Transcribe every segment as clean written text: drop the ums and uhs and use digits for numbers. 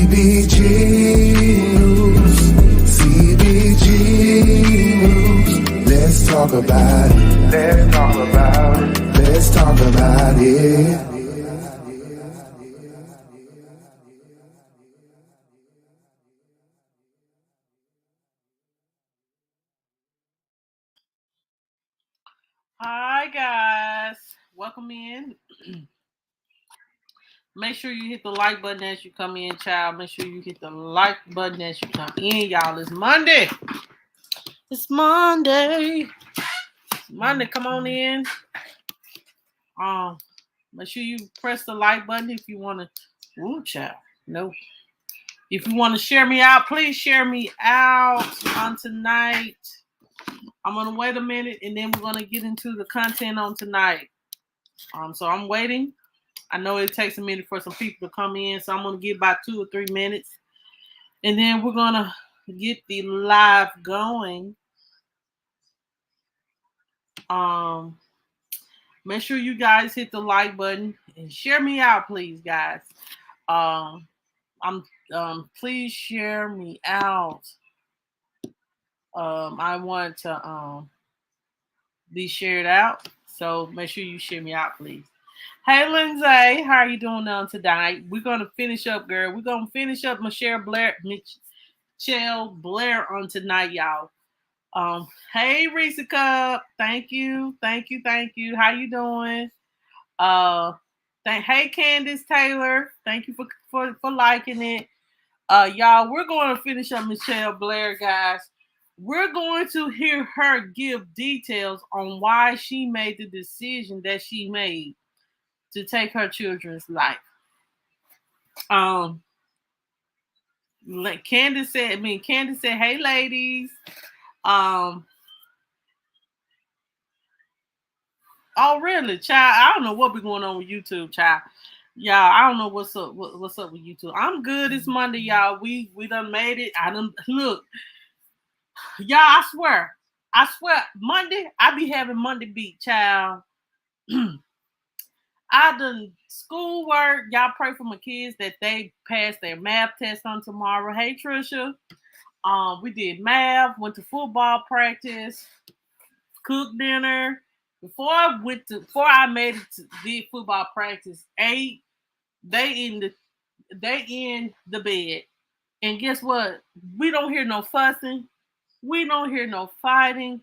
CBG News. CBG News. Let's talk about it. Let's talk about it. Let's talk about it. Hi guys, welcome in. Make sure you hit the like button as you come in, child. Make sure you hit the like button as you come in, y'all. It's Monday. It's Monday. It's Monday. Come on in. Make sure you press the like button if you want to. Ooh, child. No. If you want to share me out, please share me out on tonight. I'm gonna wait a minute and then we're gonna get into the content on tonight. So I'm waiting. I know it takes a minute for some people to come in, so I'm going to give about 2 or 3 minutes. And then we're going to get the live going. Make sure you guys hit the like button and share me out, please, guys. Please share me out. I want to be shared out, so make sure you share me out, please. Hey, Lindsay, how are you doing on tonight? We're going to finish up, girl. We're going to finish up Mitchelle Blair on tonight, y'all. Hey, Reese Cup. Thank you. How you doing? Hey, Candace Taylor. Thank you for liking it. Y'all, we're going to finish up Mitchelle Blair, guys. We're going to hear her give details on why she made the decision that she made to take her children's life. Like Candace said, hey ladies. Oh really, child? I don't know what be going on with YouTube, child. Y'all, I don't know what's up with YouTube. I'm good. It's Monday, y'all. We done made it. I done look. Y'all, I swear, Monday, I be having Monday beat, child. I done schoolwork. Y'all pray for my kids that they pass their math test on tomorrow. Hey, Trisha. We did math, went to football practice, cooked dinner. Before I made it to did football practice, ate. They in the bed. And guess what? We don't hear no fussing. We don't hear no fighting.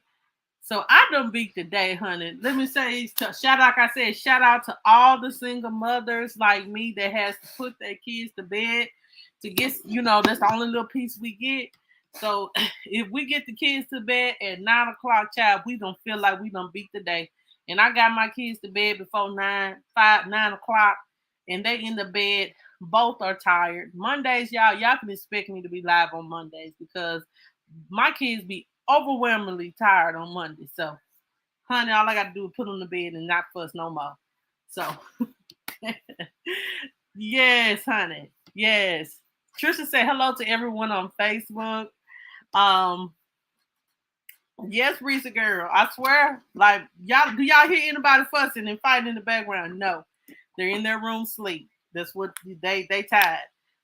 So I done beat the day, honey. Let me say, shout out to all the single mothers like me that has to put their kids to bed to get, that's the only little piece we get. So if we get the kids to bed at 9 o'clock, child, we don't feel like we done beat the day. And I got my kids to bed before 9 o'clock, and they in the bed. Both are tired. Mondays, y'all can expect me to be live on Mondays because my kids be overwhelmingly tired on Monday. So, honey, all I got to do is put them to bed and not fuss no more. So, yes, honey. Yes. Trisha said hello to everyone on Facebook. Yes, Risa girl. I swear, like y'all, do y'all hear anybody fussing and fighting in the background? No. They're in their room sleep. That's what they tired.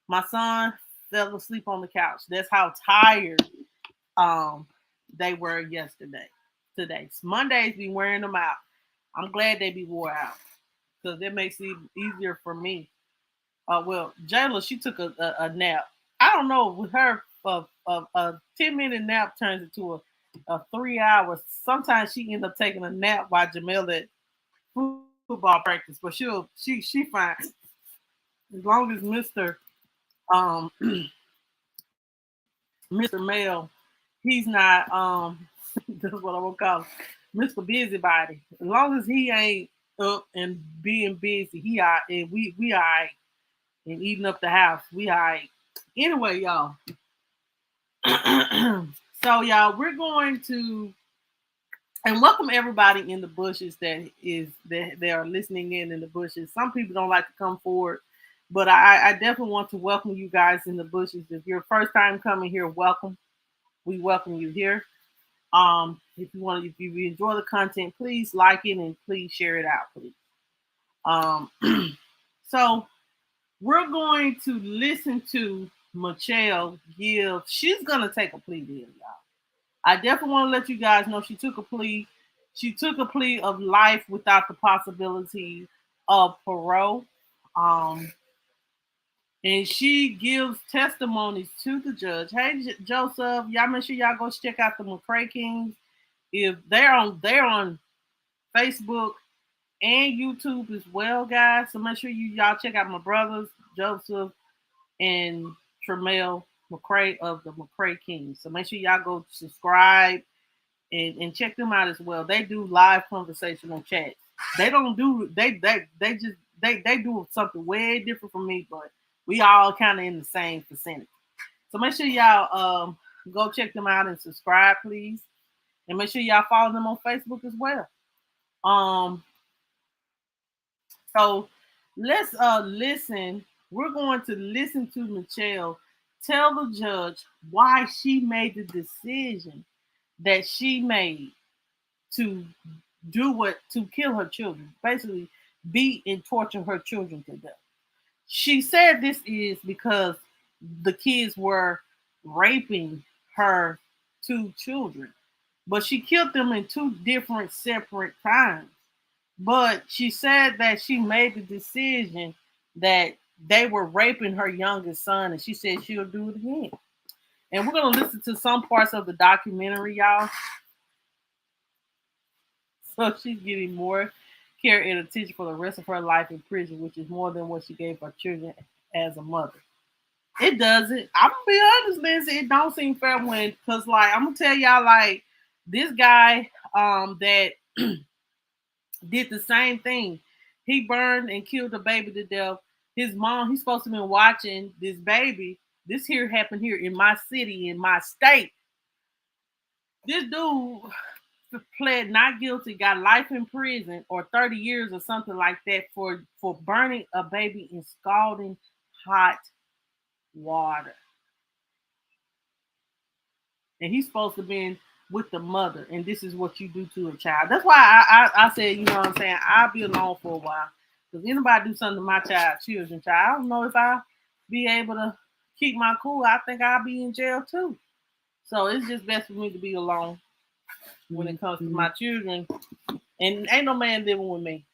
My son fell asleep on the couch. That's how tired they were yesterday. Today. Mondays be wearing them out. I'm glad they be wore out. Because it makes it easier for me. Well, Jayla, she took a nap. I don't know, with her a 10-minute nap turns into a 3 hours. Sometimes she ends up taking a nap while Jamila at football practice, but she fine. As long as Mr. Male, he's not that's what I want to call him, Mr. Busybody. As long as he ain't up and being busy, he all and we all right. And eating up the house, we all right. Anyway, y'all. So y'all, we're going to and welcome everybody in the bushes that they are listening in the bushes. Some people don't like to come forward, but I definitely want to welcome you guys in the bushes. If you're first time coming here, welcome. We welcome you here. If you enjoy the content, please like it and please share it out, please. So We're going to listen to Mitchelle give. She's gonna take a plea deal, y'all. I definitely want to let you guys know she took a plea. She took a plea of life without the possibility of parole. Um, and she gives testimonies to the judge. Hey, Joseph, y'all make sure y'all go check out the McCray Kings. If they're on Facebook and YouTube as well, guys. So make sure y'all check out my brothers, Joseph and Tremel McCray of the McCray Kings. So make sure y'all go subscribe and check them out as well. They do live conversational chats. They don't do they just they do something way different from me, but we all kind of in the same vicinity. So make sure y'all go check them out and subscribe, please, and make sure y'all follow them on Facebook as well. Um, so let's listen. We're going to listen to Mitchelle tell the judge why she made the decision that she made to do what to kill her children, basically beat and torture her children to death. She said this is because the kids were raping her two children, but she killed them in two different separate times. But she said that she made the decision that they were raping her youngest son, and she said she'll do it again. And we're gonna listen to some parts of the documentary, y'all. So she's getting more care and attention for the rest of her life in prison, which is more than what she gave her children as a mother. It doesn't. I'm gonna be honest, Lindsay. It don't seem fair when, cause like I'm gonna tell y'all, like this guy that did the same thing. He burned and killed a baby to death. His mom, he's supposed to have been watching this baby. This here happened here in my city, in my state. This dude pled not guilty, got life in prison or 30 years or something like that for burning a baby in scalding hot water. And he's supposed to be with the mother, and this is what you do to a child. That's why I said, you know what I'm saying, I'll be alone for a while. Because anybody do something to my children, I don't know if I'll be able to keep my cool. I think I'll be in jail too. So it's just best for me to be alone when it comes to my children. And ain't no man living with me.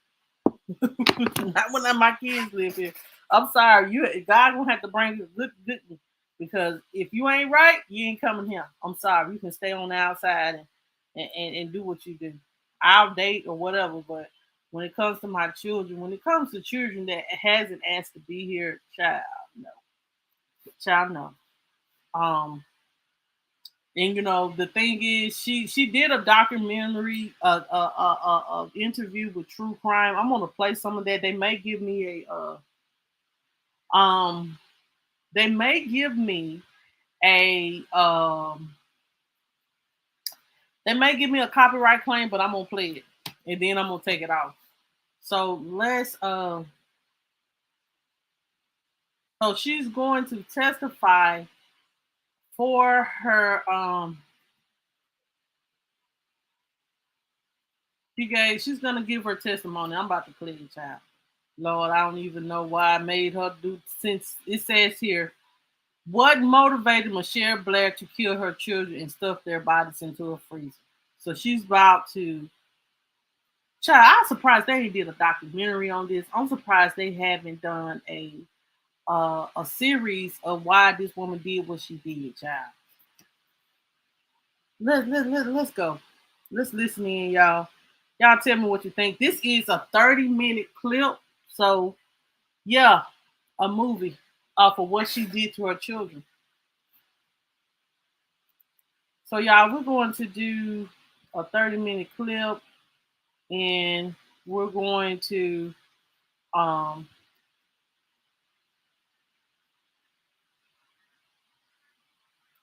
Not when my kids live here. I'm sorry, God gonna have to bring you good because if you ain't right, you ain't coming here. I'm sorry. You can stay on the outside and do what you do. I'll date or whatever, but when it comes to my children, when it comes to children that hasn't asked to be here, child, no. Child, no. Um, and you know the thing is, she did a documentary, interview with True Crime. I'm gonna play some of that. They may give me um, they may give me a they may give me a copyright claim, but I'm gonna play it and then I'm gonna take it off. So let's so she's going to testify for her she's gonna give her testimony. I'm about to play it, child. Lord, I don't even know why I made her do, since it says here, what motivated Michelle Blair to kill her children and stuff their bodies into a freezer? So she's about to. Child, I'm surprised they did a documentary on this. I'm surprised they haven't done a series of why this woman did what she did, child. Let's go. Let's listen in, y'all. Y'all tell me what you think. This is a 30-minute clip. So yeah, a movie for what she did to her children. So y'all, we're going to do a 30-minute clip, and we're going to um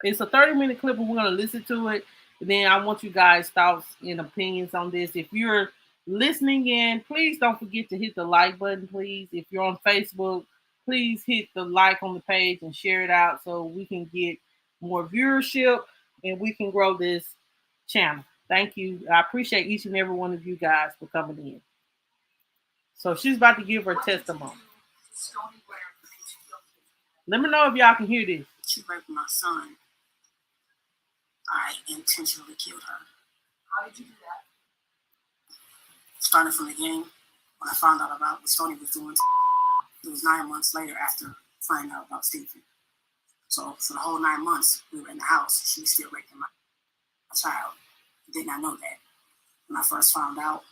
it's a 30-minute clip, and we're going to listen to it. And then I want you guys' thoughts and opinions on this. If you're listening in, please don't forget to hit the like button, please. If you're on Facebook, please hit the like on the page and share it out so we can get more viewership and we can grow this channel. Thank you. I appreciate each and every one of you guys for coming in. So she's about to give her testimony. Let me know if y'all can hear this. She raped my son. I intentionally killed her. How did you do that? Starting from the beginning, when I found out about what Stoney was doing, it was 9 months later after finding out about Stephen. So for the whole 9 months we were in the house, she was still raping my child. I did not know that. When I first found out,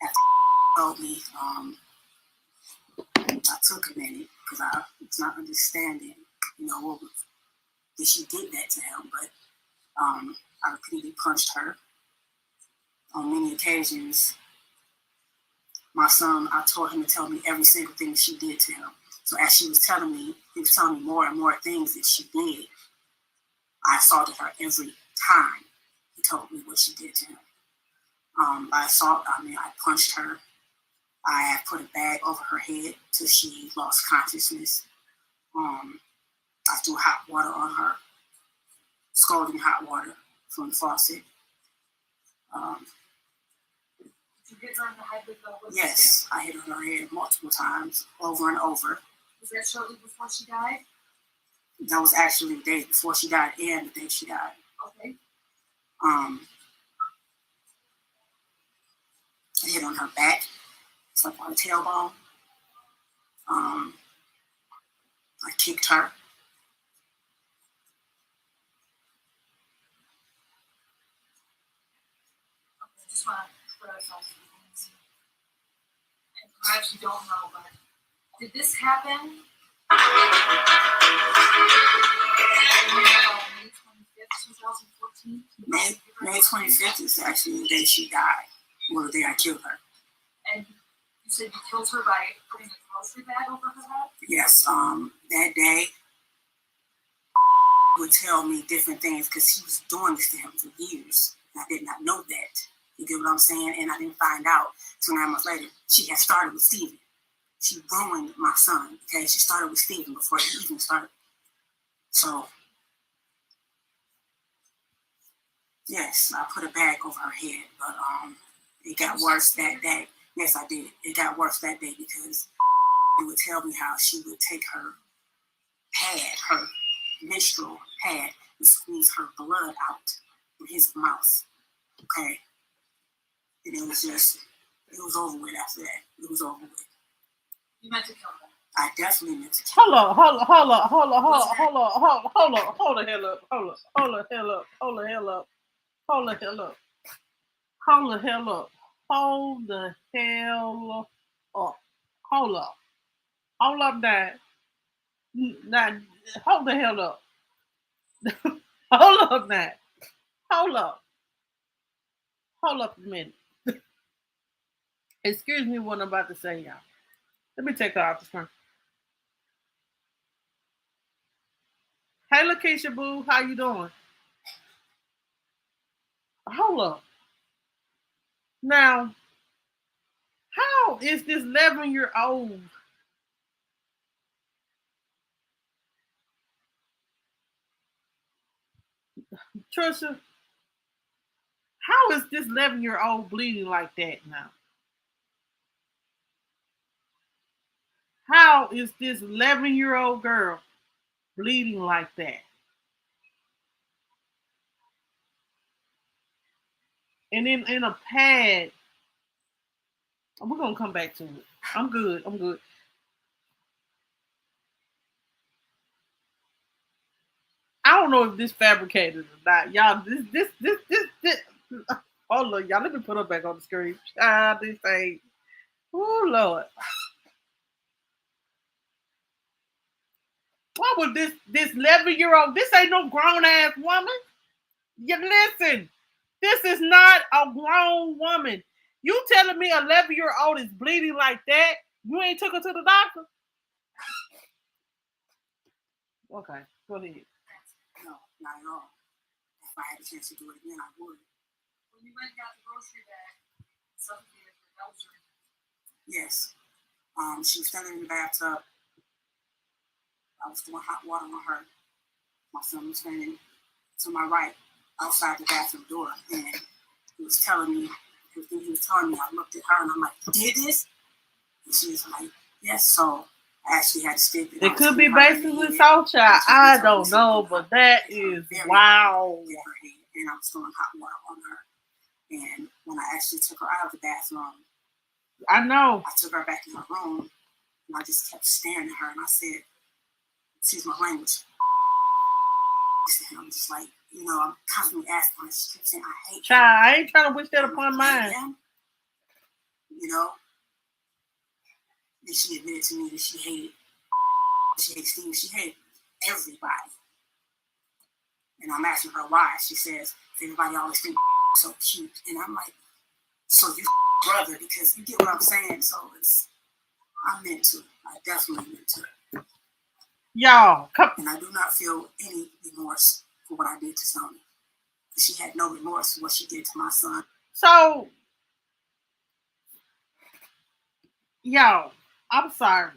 after told me, I took a minute because I was not understanding, what that she did that to him. But I repeatedly punched her on many occasions. My son, I told him to tell me every single thing she did to him. So as she was telling me, he was telling me more and more things that she did. I assaulted her every time he told me what she did to him. By assault, I punched her. I had put a bag over her head till she lost consciousness. I threw hot water on her, scalding hot water from the faucet. Did you hit her in the head with the stick? Yes, I hit her in her head multiple times, over and over. Was that shortly before she died? That was actually the day before she died and the day she died. Okay. I hit on her back, it's like on her tailbone. I kicked her. Okay, just want to clarify some things. And perhaps you don't know, but did this happen May 25th, 2014? May 25th is actually the day she died, or the day I killed her. And you said you killed her by putting a grocery bag over her head? Yes, that day would tell me different things because he was doing this to him for years. And I did not know that. You get what I'm saying? And I didn't find out till 9 months later. She had started with Stephen. She ruined my son. Okay, she started with Stephen before he even started. So, yes, I put a bag over her head, but it got worse that day. Yes, I did. It got worse that day because it would tell me how she would take her pad, her menstrual pad, and squeeze her blood out from his mouth. Okay. And it was over with after that. It was over with. You meant to kill her? I definitely meant to kill her. Hold the hell up. Hold the hell up. Hold the hell up. Hold the hell up. Hold the hell up. Hold the hell up. Hold the hell up. Hold up. Hold up, Dad. Now, hold the hell up. Hold up, Dad. Hold up. Hold up a minute. Excuse me what I'm about to say, y'all. Let me take her off the screen. Hey, Lakeisha Boo, how you doing? Hold up. Now, how is this 11-year-old Trisha? How is this 11-year-old bleeding like that now? How is this 11-year-old girl bleeding like that? And then in a pad, we're gonna come back to it. I'm good. I'm good. I don't know if this fabricated or not, y'all. This. Hold on, y'all. Let me put her back on the screen. Ah, this ain't. Oh Lord. Why would this 11-year-old? This ain't no grown ass woman. You listen. This is not a grown woman. You telling me 11-year-old is bleeding like that? You ain't took her to the doctor? Okay, go ahead. No, not at all. If I had a chance to do it again, I would. When you went and got the grocery bag, suffocated her, that was your... Yes. She was standing in the bathtub. I was throwing hot water on her. My son was standing to my right outside the bathroom door, and he was telling me everything he was telling me. I looked at her and I'm like, "You did this?" And she was like, "Yes." So I actually had to stick it. It could be basically soul child. I don't know, but that is wow. And I was throwing hot water on her. And when I actually took her out of the bathroom, I know. I took her back in her room, and I just kept staring at her, and I said, excuse my language. I'm just like, you know, I'm constantly asking her. She kept saying, I hate child, I ain't trying to wish that upon mine. You know? And she admitted to me that she hated Steve. She hated everybody. And I'm asking her why. She says, everybody always think so cute. And I'm like, so you brother, because you get what I'm saying. So I meant to. I definitely meant to. Y'all, come. And I do not feel any remorse for what I did to Sony. She had no remorse for what she did to my son. So, y'all, I'm sorry.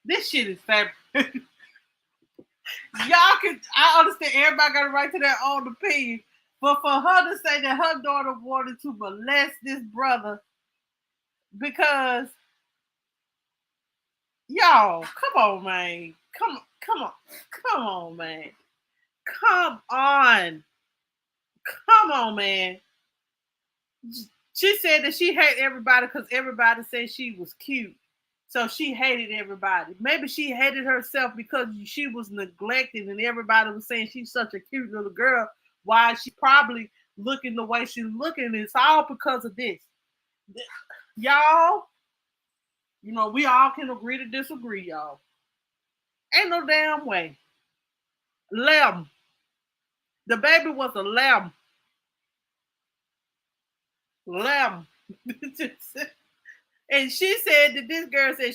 This shit is fabulous. Y'all can, I understand everybody got a right to their own opinion, but for her to say that her daughter wanted to molest this brother because, y'all, come on, man. Come on, man. Come on, man. She said that she hated everybody because everybody said she was cute. So she hated everybody. Maybe she hated herself because she was neglected and everybody was saying she's such a cute little girl. Why she probably looking the way she's looking. It's all because of this. Y'all, you know, we all can agree to disagree, y'all. Ain't no damn way. Lamb. The baby was a lamb. Lamb. And she said that this girl said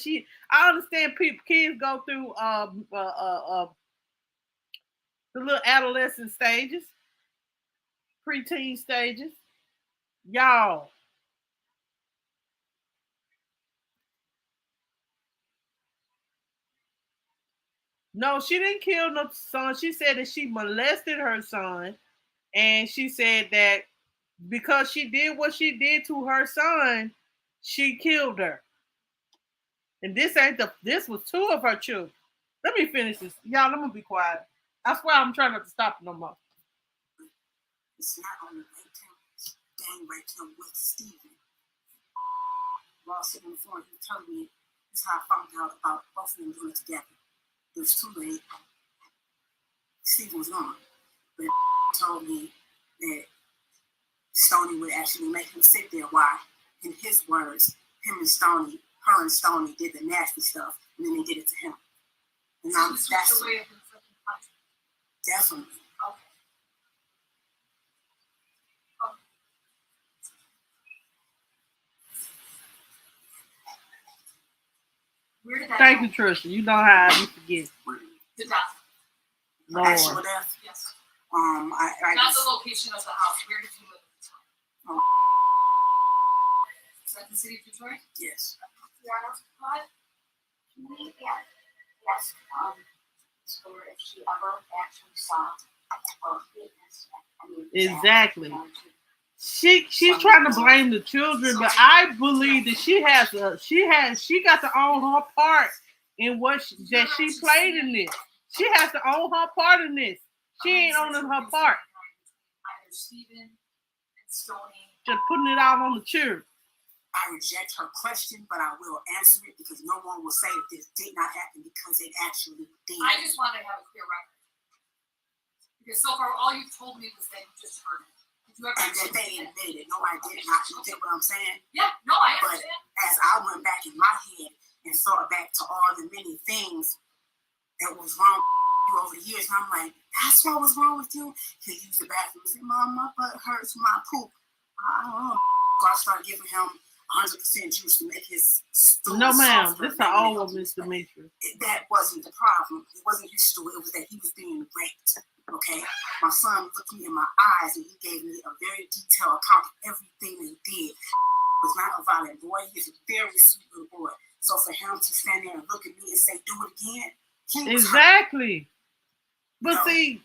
I understand kids go through the little adolescent stages, preteen stages. Y'all. No, she didn't kill no son. She said that she molested her son. And she said that because she did what she did to her son, she killed her. And this was two of her children. Let me finish this. Y'all, I'm gonna be quiet. That's why I'm trying not to stop no more. It's not only gang raped him with Steven. While sitting on the floor, he was telling me this is how I found out about both of them doing it together. It was too late. Steven was gone. But told me that Stoney would actually make him sit there while, in his words, her and Stoney did the nasty stuff, and then they did it to him. And so that's the way of inflicting punishment. Definitely. Okay. Where did that Thank you, Trisha. You know how I forget. The death. Lord. Actual death? Yes. Not the location of the house. Where did you live at the time? Is that the city of Detroit? Yes. Yes. Or if she ever actually saw or witnessed. Exactly. She's trying to blame the children, but I believe that she got to own her part in what she played in this. She has to own her part in this. She ain't owning her part. Either Steven and Stoney. Just putting it out on the children. I reject her question, but I will answer it because no one will say that this did not happen because it actually did. I just want to have a clear record. Because so far, all you've told me was that you just heard it. Did you ever and that they admitted it. No, I did not. You get what I'm saying? Yeah, no, I understand. But as I went back in my head and thought back to all the many things that was wrong over the years, and I'm like, that's what was wrong with you? He used the bathroom and said, Mom, my butt hurts from my poop. I don't know. So I started giving him 100% juice to make his stool. No, ma'am. This is all of Mr. Mitchell. That wasn't the problem. It wasn't his stool. It was that he was being raped. Okay? My son looked me in my eyes and he gave me a very detailed account of everything they did. He was not a violent boy. He's a very sweet little boy. So for him to stand there and look at me and say, do it again, he was exactly. Hurt. But no. see,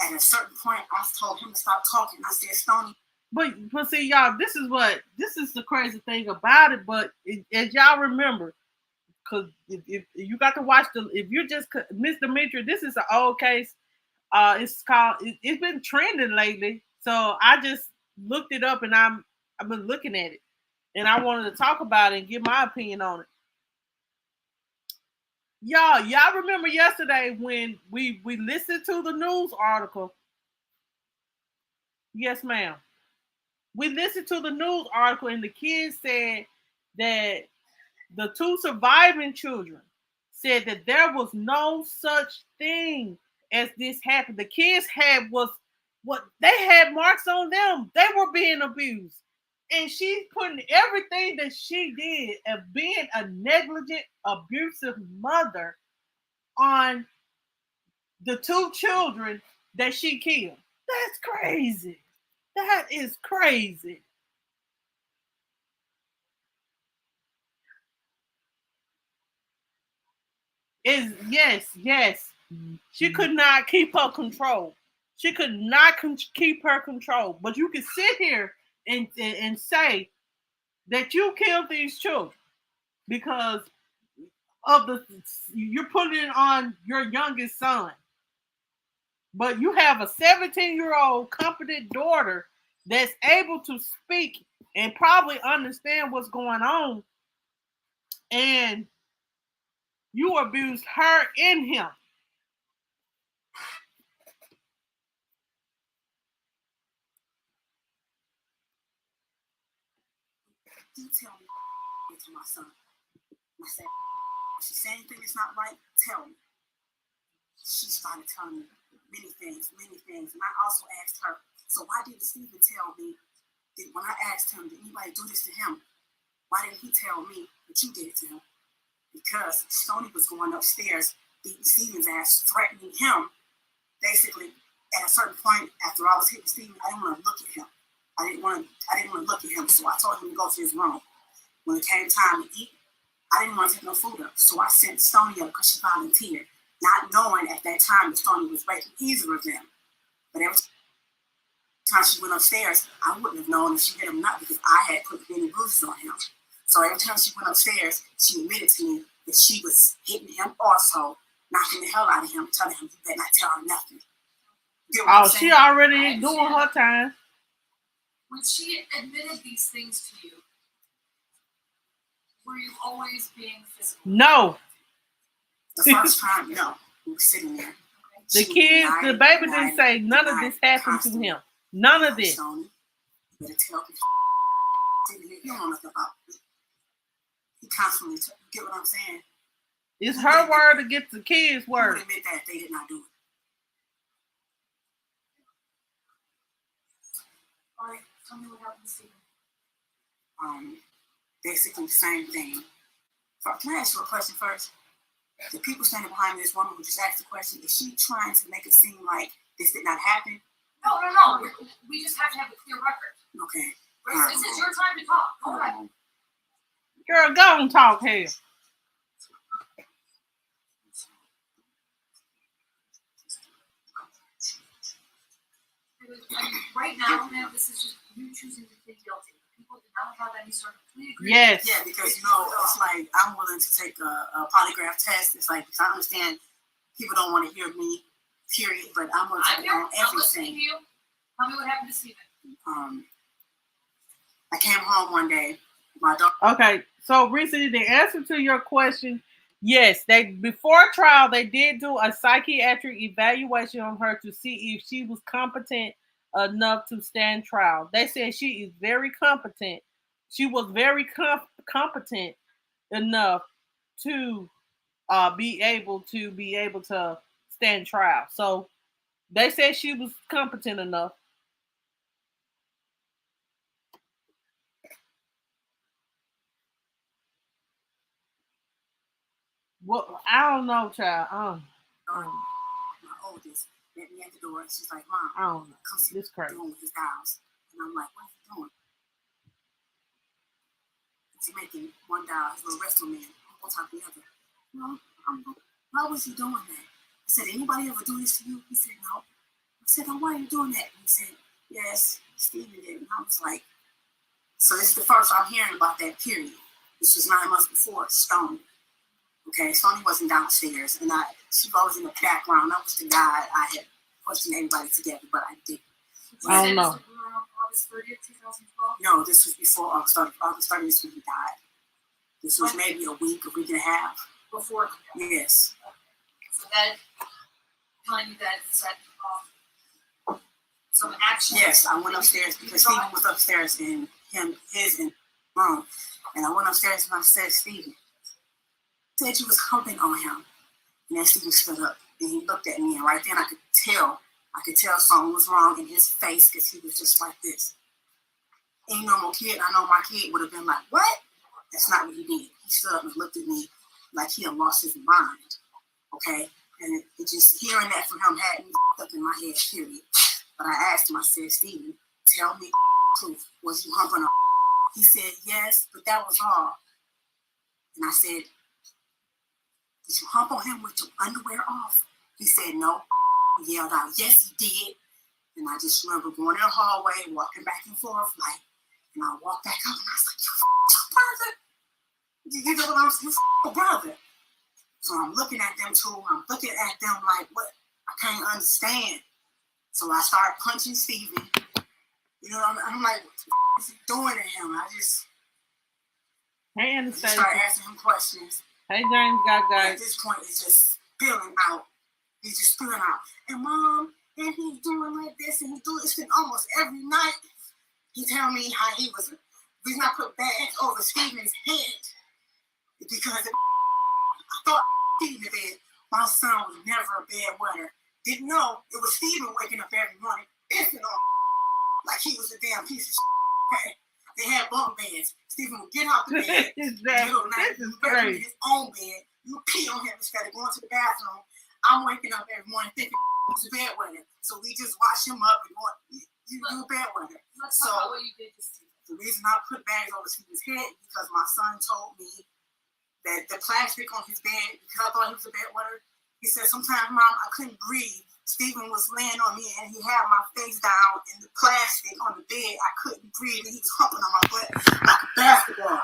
at a certain point, I told him to stop talking. I said, Stoney, But see, y'all, this is the crazy thing about it. But as y'all remember, because if you got to watch if you just Miss Demetria, this is an old case. It's called. It's been trending lately, so I just looked it up and I've been looking at it, and I wanted to talk about it and give my opinion on it. Y'all remember yesterday when we listened to the news article? Yes, ma'am. We listened to the news article, and the kids said that the two surviving children said that there was no such thing as this happened. The kids had was what they had marks on them. They were being abused. And she's putting everything that she did of being a negligent, abusive mother on the two children that she killed. That's crazy. That is crazy. Is yes. She could not keep her control. She could not keep her control. But you can sit here and say that you killed these children because of the you're putting it on your youngest son. But you have a 17-year-old competent daughter that's able to speak and probably understand what's going on, and you abused her and him. You tell me to my son. I said, if she said anything that's not right, tell me. She started telling me many things. And I also asked her, so why didn't Stephen tell me that when I asked him, did anybody do this to him? Why didn't he tell me that you did it to him? Because Stoney was going upstairs, beating Stephen's ass, threatening him. Basically, at a certain point, after I was hitting Stephen, I didn't want to look at him. I didn't want to look at him, so I told him to go to his room. When it came time to eat, I didn't want to take no food up, so I sent Stoney up because she volunteered, not knowing at that time that Stoney was raping either of them. But every time she went upstairs, I wouldn't have known if she hit him or not because I had put many bruises on him. So every time she went upstairs, she admitted to me that she was hitting him also, knocking the hell out of him, telling him, you better not tell her nothing. Oh, she already doing her time. When she admitted these things to you, were you always being physical? No. The first time, no. We were sitting there. The kids, the baby didn't say none of this happened to him. None of this. You better tell me. You don't know nothing about it. He constantly, you get what I'm saying? It's her word against the kids' word. I would admit that they did not do it. All right, tell me what happened to Stephen. Basically the same thing. Can I ask you a question first? The people standing behind me, this woman who just asked the question, is she trying to make it seem like this did not happen? No. We just have to have a clear record. Okay. This is your time to talk. Go ahead. Girl, go and talk here. Right now, man, this is just you choosing to plead guilty. People did not have any sort of plea agreement. Yes. Yeah, because it's like I'm willing to take a polygraph test. It's like I understand people don't want to hear me, period, but I'm willing to know everything. I'm listening to you. Tell me what happened to Stephen. I came home one day. My daughter. Okay, so recently the answer to your question, yes, they before trial they did do a psychiatric evaluation on her to see if she was competent enough to stand trial. They said she is very competent. She was very competent enough to be able to stand trial. So they said she was competent enough. Well, I don't know, child. My oldest met me at the door, and she's like, "Mom, I don't know. come see This what crazy. he's doing with his dials." And I'm like, "What is he doing?" He's making one dial, his little wrestling man, on top of the other. No, why was he doing that? I said, "Anybody ever do this to you?" He said, "No." I said, "Oh, why are you doing that?" He said, "Yes, Stephen did. And I was like, so this is the first I'm hearing about that period. This was 9 months before Stone. Okay, Stoney wasn't downstairs, and she was in the background. That was the guy I had questioned everybody together, but I didn't. I don't know. August 30th, 2012? No, this was before August 30th when he died. This was maybe a week and a half. Before? Yes. So that, telling you that set some action? Yes, I went upstairs because Stephen was upstairs in his room. And I went upstairs and I said, Stephen, said you was humping on him. And then Stephen stood up and he looked at me, and right then I could tell something was wrong in his face because he was just like this. Any normal kid, I know my kid would have been like, what? That's not what he did. He stood up and looked at me like he had lost his mind. Okay? And it just hearing that from him had me up in my head, period. But I asked him, I said, Stephen, tell me the truth. Was you humping him? He said, yes, but that was all. And I said, did you hump on him with your underwear off? He said, no. He yelled out, yes, he did. And I just remember going in the hallway, walking back and forth, like, and I walked back up and I was like, your brother. You know what I'm saying? Your brother. So I'm looking at them too. I'm looking at them like, what? I can't understand. So I started punching Stephen. You know, I'm like, what is he doing to him? I just started asking him questions. Hey, James, guys. At this point, it's just spilling out. He's just spilling out. And Mom, and he's doing like this, and he's doing this thing almost every night. He tell me how he was, the reason I put bags over Stephen's head because I thought Stephen did. My son was never a bedwetter. Didn't know it was Stephen waking up every morning pissing on like he was a damn piece of shit. They had bunk beds. Stephen would get out the bed, middle of the night, in his own bed. You pee on him instead of going to the bathroom. I'm waking up every morning thinking he's a bedwetter. So we just wash him up and go, you a bedwetter. Let's talk about what you did to Stephen. The reason I put bags over Stephen's head because my son told me that the plastic on his bed, because I thought he was a bedwetter, he said, sometimes, Mom, I couldn't breathe. Stephen was laying on me and he had my face down in the plastic on the bed. I couldn't breathe and he was humping on my butt like a basketball.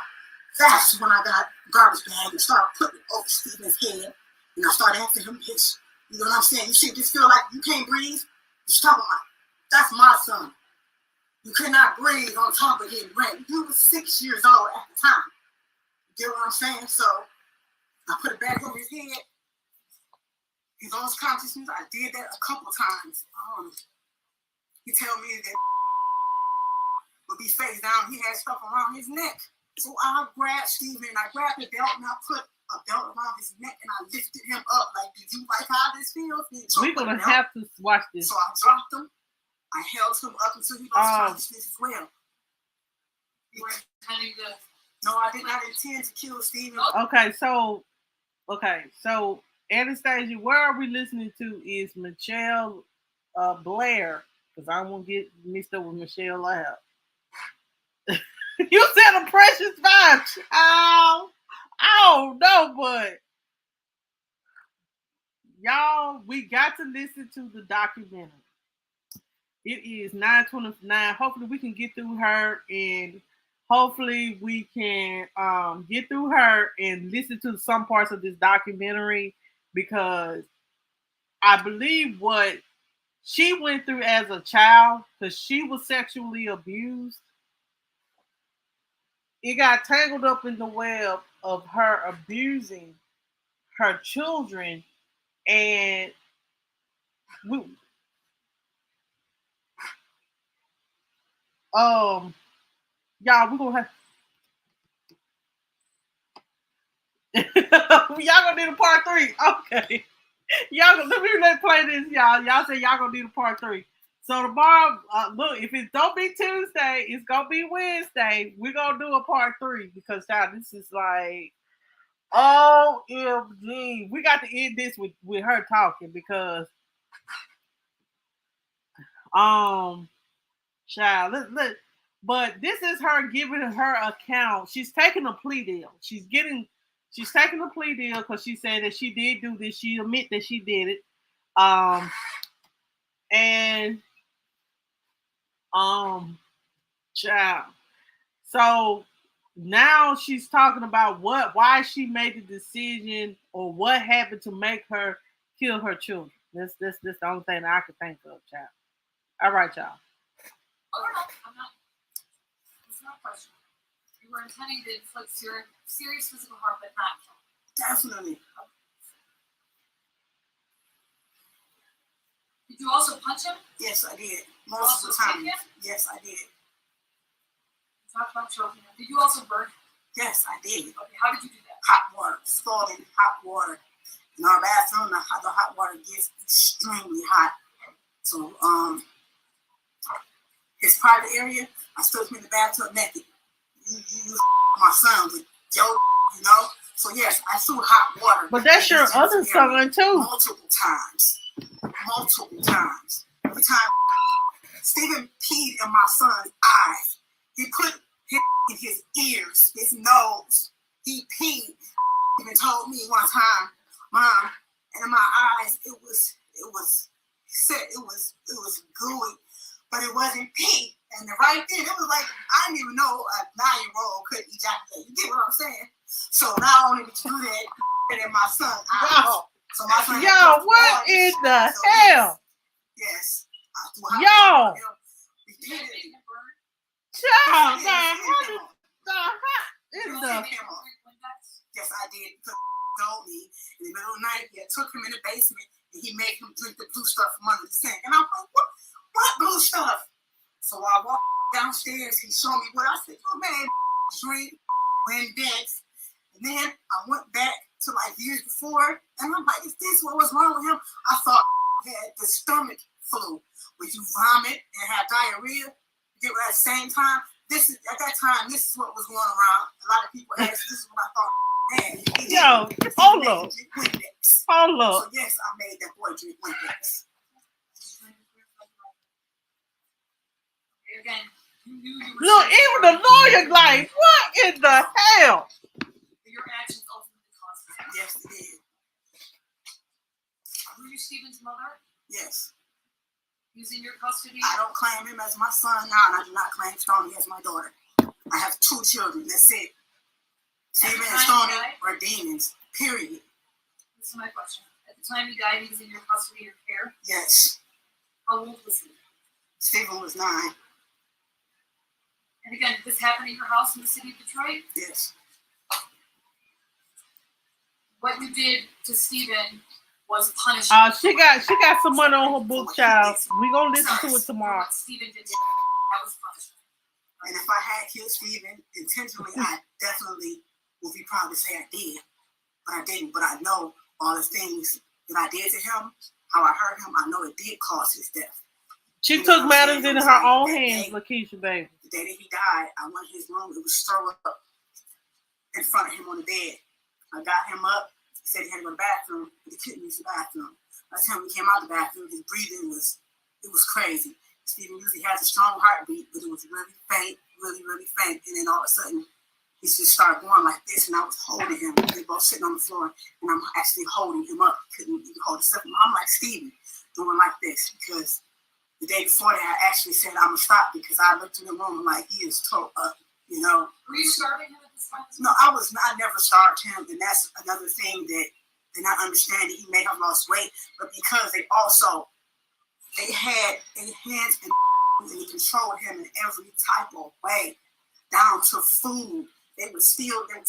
That's when I got garbage bag and started putting it over Stephen's head. And I started asking him, bitch, you know what I'm saying? You should just feel like you can't breathe. You're talking about, that's my son. You could not breathe on top of getting raped. You was 6 years old at the time. You get what I'm saying? So I put it back over his head. He lost consciousness. I did that a couple times. He tell me that would be face down. He had stuff around his neck. So I grabbed Stephen and I grabbed the belt and I put a belt around his neck and I lifted him up like, did you like how this feels? We're going to have to watch this. So I dropped him. I held him up until he lost consciousness as well. No, I did not intend to kill Stephen. Okay, so Anastasia, where are we listening to is Mitchelle Blair, because I won't get mixed up with Michelle Loud. You said a precious bunch. I don't know, but y'all, we got to listen to the documentary. It is 9:29. Hopefully we can get through her and hopefully we can get through her and listen to some parts of this documentary, because I believe what she went through as a child, because she was sexually abused, it got tangled up in the web of her abusing her children, and y'all, we're gonna have y'all gonna need a part 3. Okay. Let's play this, y'all. Y'all say y'all gonna need a part 3. So tomorrow, look, if it don't be Tuesday, it's gonna be Wednesday. We're gonna do a part 3 because y'all, this is like OMG. We got to end this with her talking because child, but this is her giving her account. She's taking a plea deal. She's taking a plea deal because she said that she did do this. She admit that she did it. And Child. So now she's talking about why she made the decision or what happened to make her kill her children. This the only thing I could think of, child. All right, y'all. Oh, no, I'm not. It's not a question. You were intending to inflict serious physical harm, but not kill. Definitely. Did you also punch him? Yes, I did. Also Multiple times. kick him? Yes, I did. You talked about choking him. Did you also burn him? Yes, I did. Okay, how did you do that? Hot water, scalding hot water. In our bathroom, the hot water gets extremely hot. So, his private area, I stood him in the bathtub naked. You my son with Joe, you know? So, yes, I threw hot water. But that's your other son, too. Multiple times. Every time Stephen peed in my son's eyes. He put his in his ears, his nose. He peed. Even told me one time, Mom, and in my eyes, it was gooey, but it wasn't pee. And right then, it was like, I didn't even know a 9-year-old could ejaculate. You get what I'm saying? So not only did you do that, and in my son's eyes. Yo, So my son what in the hell? Yes. Yo. Repeatedly. Child, man, how in the Yes, I did. Because he told me in the middle of the night, he took him in the basement and he made him drink the blue stuff from under the sink. And I'm like, what blue stuff? So I walked downstairs, he showed me what I said, oh man, drink, Windex. And then I went back to like years before, and I'm like, is this what was wrong with him? I thought he had the stomach flu, where you vomit and have diarrhea. At the same time, at that time, this is what was going around. A lot of people asked, this is what I thought. Man, Yo, hold up. So yes, I made that boy drink Windex. Again, you knew you were. Look, even the lawyer like, what in the hell? Your actions ultimately caused it. Yes, it did. Were you Stephen's mother? Yes. He's in your custody? I don't claim him as my son now, and I do not claim Stoney as my daughter. I have 2 children. That's it. Stephen and Stoney are demons. Period. This is my question. At the time he died, he was in your custody or care? Yes. How old was he? Stephen was 9. And again, did this happen at your house in the city of Detroit? Yes. What you did to Stephen was punishment. She got some money on her book, child. We gonna listen to it tomorrow. What Stephen did to you, that was punishment. And if I had killed Stephen intentionally, I definitely would be proud to say I did. But I didn't. But I know all the things that I did to him, how I hurt him, I know it did cause his death. She took matters into her own hands, Lakeisha, baby. The day that he died, I went in his room. It was throw up in front of him on the bed. I got him up. He said he had to go to the bathroom, but he couldn't use the bathroom. By the time he came out of the bathroom, his breathing was crazy. Stephen usually has a strong heartbeat, but it was really faint, really faint. And then all of a sudden, he just started going like this, and I was holding him. They both sitting on the floor, and I'm actually holding him up. He couldn't even hold himself. I'm like, Stephen, doing like this, because the day before that, I actually said, I'm going to stop, because I looked in the room like he is tore up, you know. Were you starving him at this time? No, I never starved him, and that's another thing that they're not understanding. He may have lost weight, but because they had their hands and they controlled him in every type of way, down to food. They would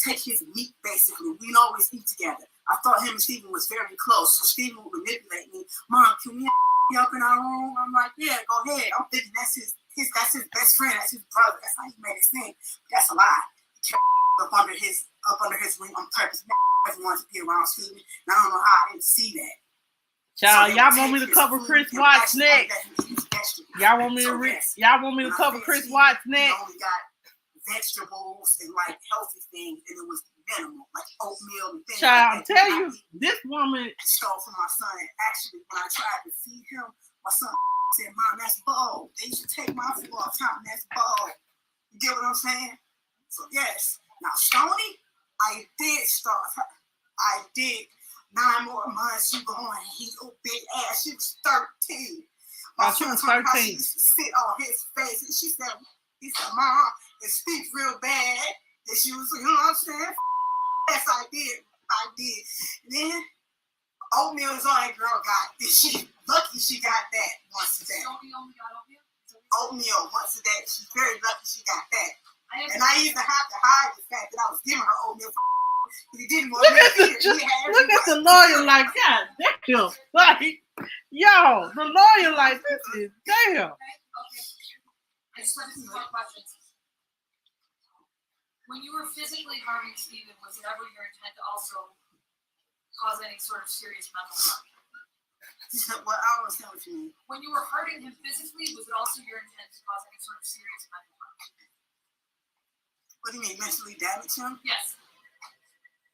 take his meat, basically. We'd always eat together. I thought him and Stephen was very close, so Stephen would manipulate me. Mom, can we up in our room? I'm like, yeah, go ahead. I'm thinking that's his best friend, that's his brother. That's how he made it seem. That's a lie. He kept up under his wing on purpose. Everyone to be around Stephen. And I don't know how I didn't see that. Child, So y'all want me to cover Chris Watts next? Y'all want me to cover Chris Watts next? He only got vegetables and like healthy things, and it was minimal, like oatmeal and things. Child, like that. tell you, this woman stole from my son. And actually, when I tried to feed him, my son said, Mom, that's bold. They used to take my food all the time. That's bold. You get what I'm saying? So, yes. Now, Stoney, I did start her. I did 9 more months. She going, he little big ass. She was 13. Oh, she was 13. She used to sit on his face, and he said, Mom, it stinks real bad. And she was, you know what I'm saying? Yes, I did. And then oatmeal is all that girl got. And she lucky she got that once a day. Oatmeal once a day. She's very lucky she got that. And I used to have to hide the fact that I was giving her oatmeal. He didn't want Look me at to eat it. look at the lawyer like, God damn. Like, yo, the lawyer like, this is damn. Okay. I just have some more questions. When you were physically harming Stephen, was it ever your intent to also cause any sort of serious mental harm? Well, I don't understand what you mean. When you were hurting him physically, was it also your intent to cause any sort of serious mental harm? What do you mean, mentally damage him? Yes.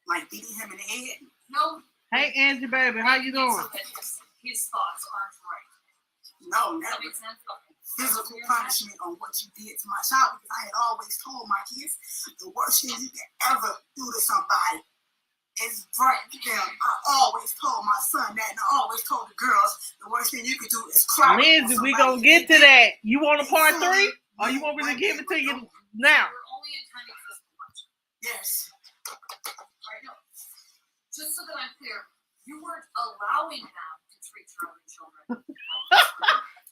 Like beating him in the head? No. Hey, Angie, baby, how you doing? So that his thoughts aren't right. No, Does that never. make sense? Okay. Physical punishment on what you did to my child, because I had always told my kids the worst thing you can ever do to somebody is break them. I always told my son that, and I always told the girls the worst thing you could do is cry. Lindsay, we gonna get to that. You want a part 3? Or you want me to give it to you now? You're only intending physical punishment. Yes. Right? No. Just so that I'm clear, you weren't allowing them to treat your other children.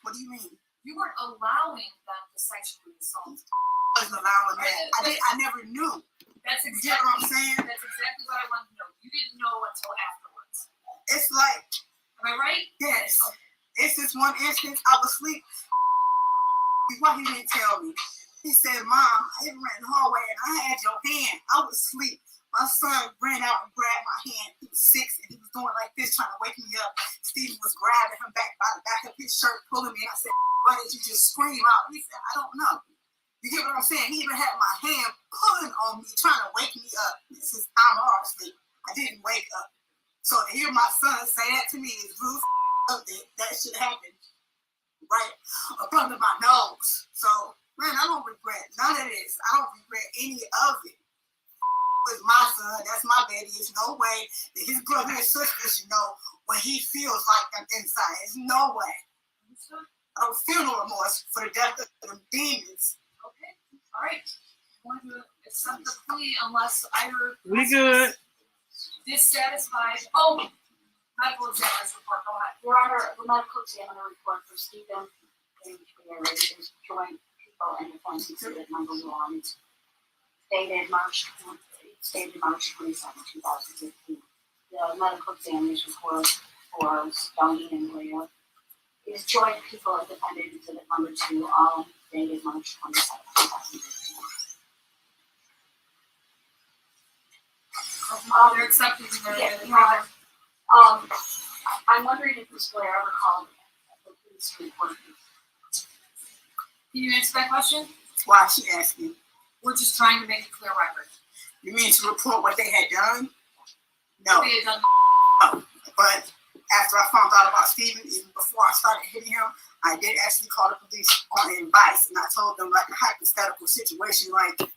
What do you mean? You weren't allowing them to sexually assault. I wasn't allowing that. I never knew. That's You exactly get what I'm saying? That's exactly what I wanted to know. You didn't know until afterwards. It's like, Am I right? yes. It's this one instance, I was asleep. What he didn't tell me. He said, Mom, I ran in the hallway and I had your hand. I was asleep. My son ran out and grabbed my hand. He was 6 and he was doing like this, trying to wake me up. Stephen was grabbing him back by the back of his shirt, pulling me. I said, why did you just scream out? He said, I don't know. You get what I'm saying? He even had my hand pulling on me, trying to wake me up. This is, I'm hard asleep. I didn't wake up. So to hear my son say that to me is really that should happen right up under my nose. So, man, I don't regret none of this. I don't regret any of it. It's my son. That's my baby. There's no way that his brother and sister should know what he feels like on the inside. There's no way. I don't feel no remorse for the death of them demons. Okay. All right. I'm going to accept the plea unless either We good. dissatisfied. Oh, medical examiner's report. Go ahead. Your Honor, the medical examiner report for Stephen is Joint People and Defense Exhibit number 1, dated March 27, 2015. The medical examiner's report for Stoney and Blair is Joint People and Defendant Exhibit number 2, all dated March 27, 2015. They're accepting the Your Honor. I'm wondering if Ms. Blair ever called the police report. Can you answer that question? Why she asking? We're just trying to make a clear record. You mean to report what they had done? No. We had done. But after I found out about Stephen, even before I started hitting him, I did actually call the police on advice, and I told them like a hypothetical situation, like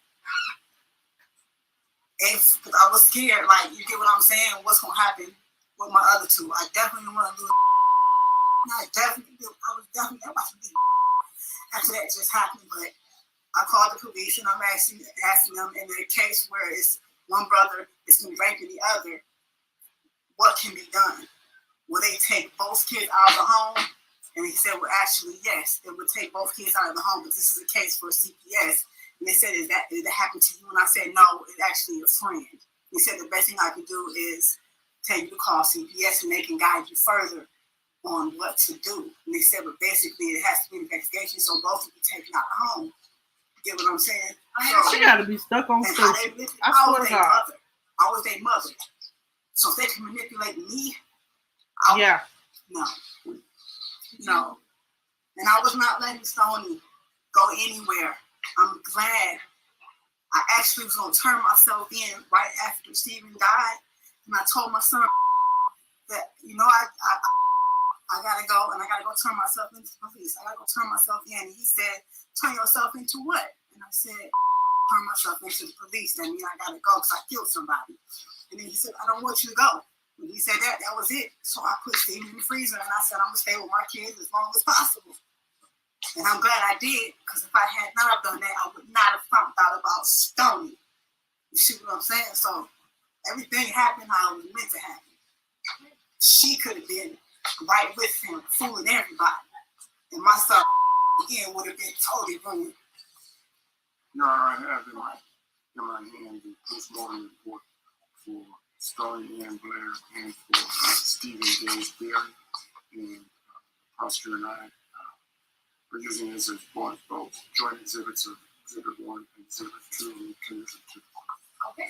if I was scared, like you get what I'm saying, what's gonna happen with my other two? I definitely want to lose. I was definitely about to leave after that just happened, but I called the police and I'm asking them in a case where it's one brother is been raping the other, what can be done? Will they take both kids out of the home? And he said, well, actually, yes, it would take both kids out of the home, but this is a case for a CPS. And they said, did that happen to you? And I said, no, it's actually a friend. He said, the best thing I could do is tell you to call CPS and they can guide you further on what to do. And they said, but basically it has to be an investigation, so both will be taken out of the home. You get what I'm saying? She gotta be stuck on and station. I was their mother. I was their mother. So if they can manipulate me, No. And I was not letting Stoney go anywhere. I'm glad. I actually was going to turn myself in right after Stephen died. And I told my son that, I got to go and I got to go turn myself into the police. I got to go turn myself in. And he said, turn yourself into what? And I said, turn myself into the police. That means I got to go because I killed somebody. And then he said, I don't want you to go. When he said that was it. So I put Steven in the freezer and I said, I'm going to stay with my kids as long as possible. And I'm glad I did, because if I had not done that, I would not have found out about Stoney. You see what I'm saying? So everything happened how it was meant to happen. She could have been right with him, fooling everybody. And my son, again, would have been totally ruined. No, I have in my hand the postmortem report for Stoney and Blair and for Stephen James Berry. And Prosecutor and I are using it as both joint exhibits of Exhibit 1 and Exhibit 2 and Condition 2. Okay.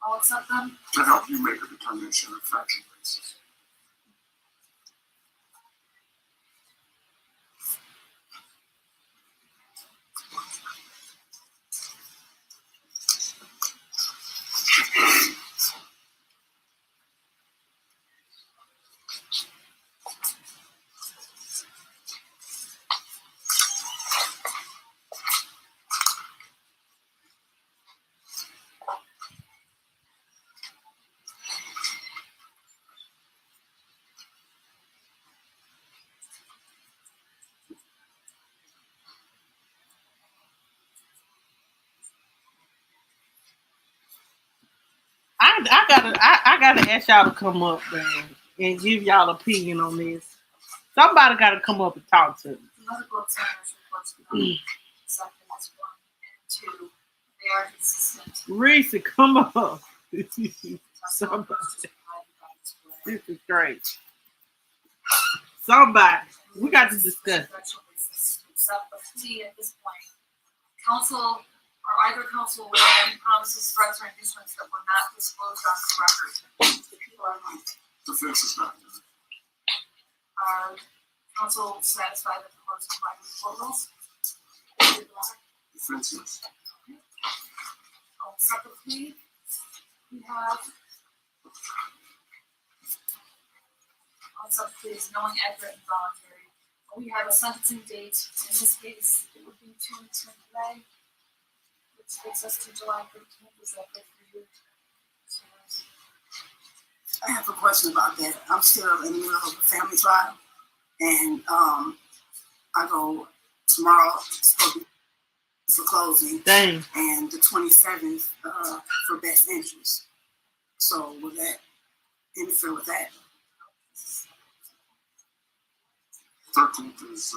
I'll accept them. To help you make a determination on a factual basis. I gotta ask y'all to come up, man, and give y'all opinion on this. Somebody gotta come up and talk to me. Medical examiner's reports accepted as 1 and 2. They are consistent. Reese, come up. Somebody. This is great. Somebody, we got to discuss. Except the plea at this point. Counsel or either counsel will any promises, threats, or inducements that were not disclosed on this record. The people are not. Defense is not done. Are counsel satisfied that the court is complying with court rules? Defense is. I'll accept the plea. We have is knowing, accurate, and voluntary. We have a sentencing date. In this case, it would be 2 weeks from today, which takes us to July 13th. Is that good for you? I have a question about that. I'm still in the middle of a family trial, and I go tomorrow for closing. Dang. And the 27th for best interest. So will that interfere with that? 13th is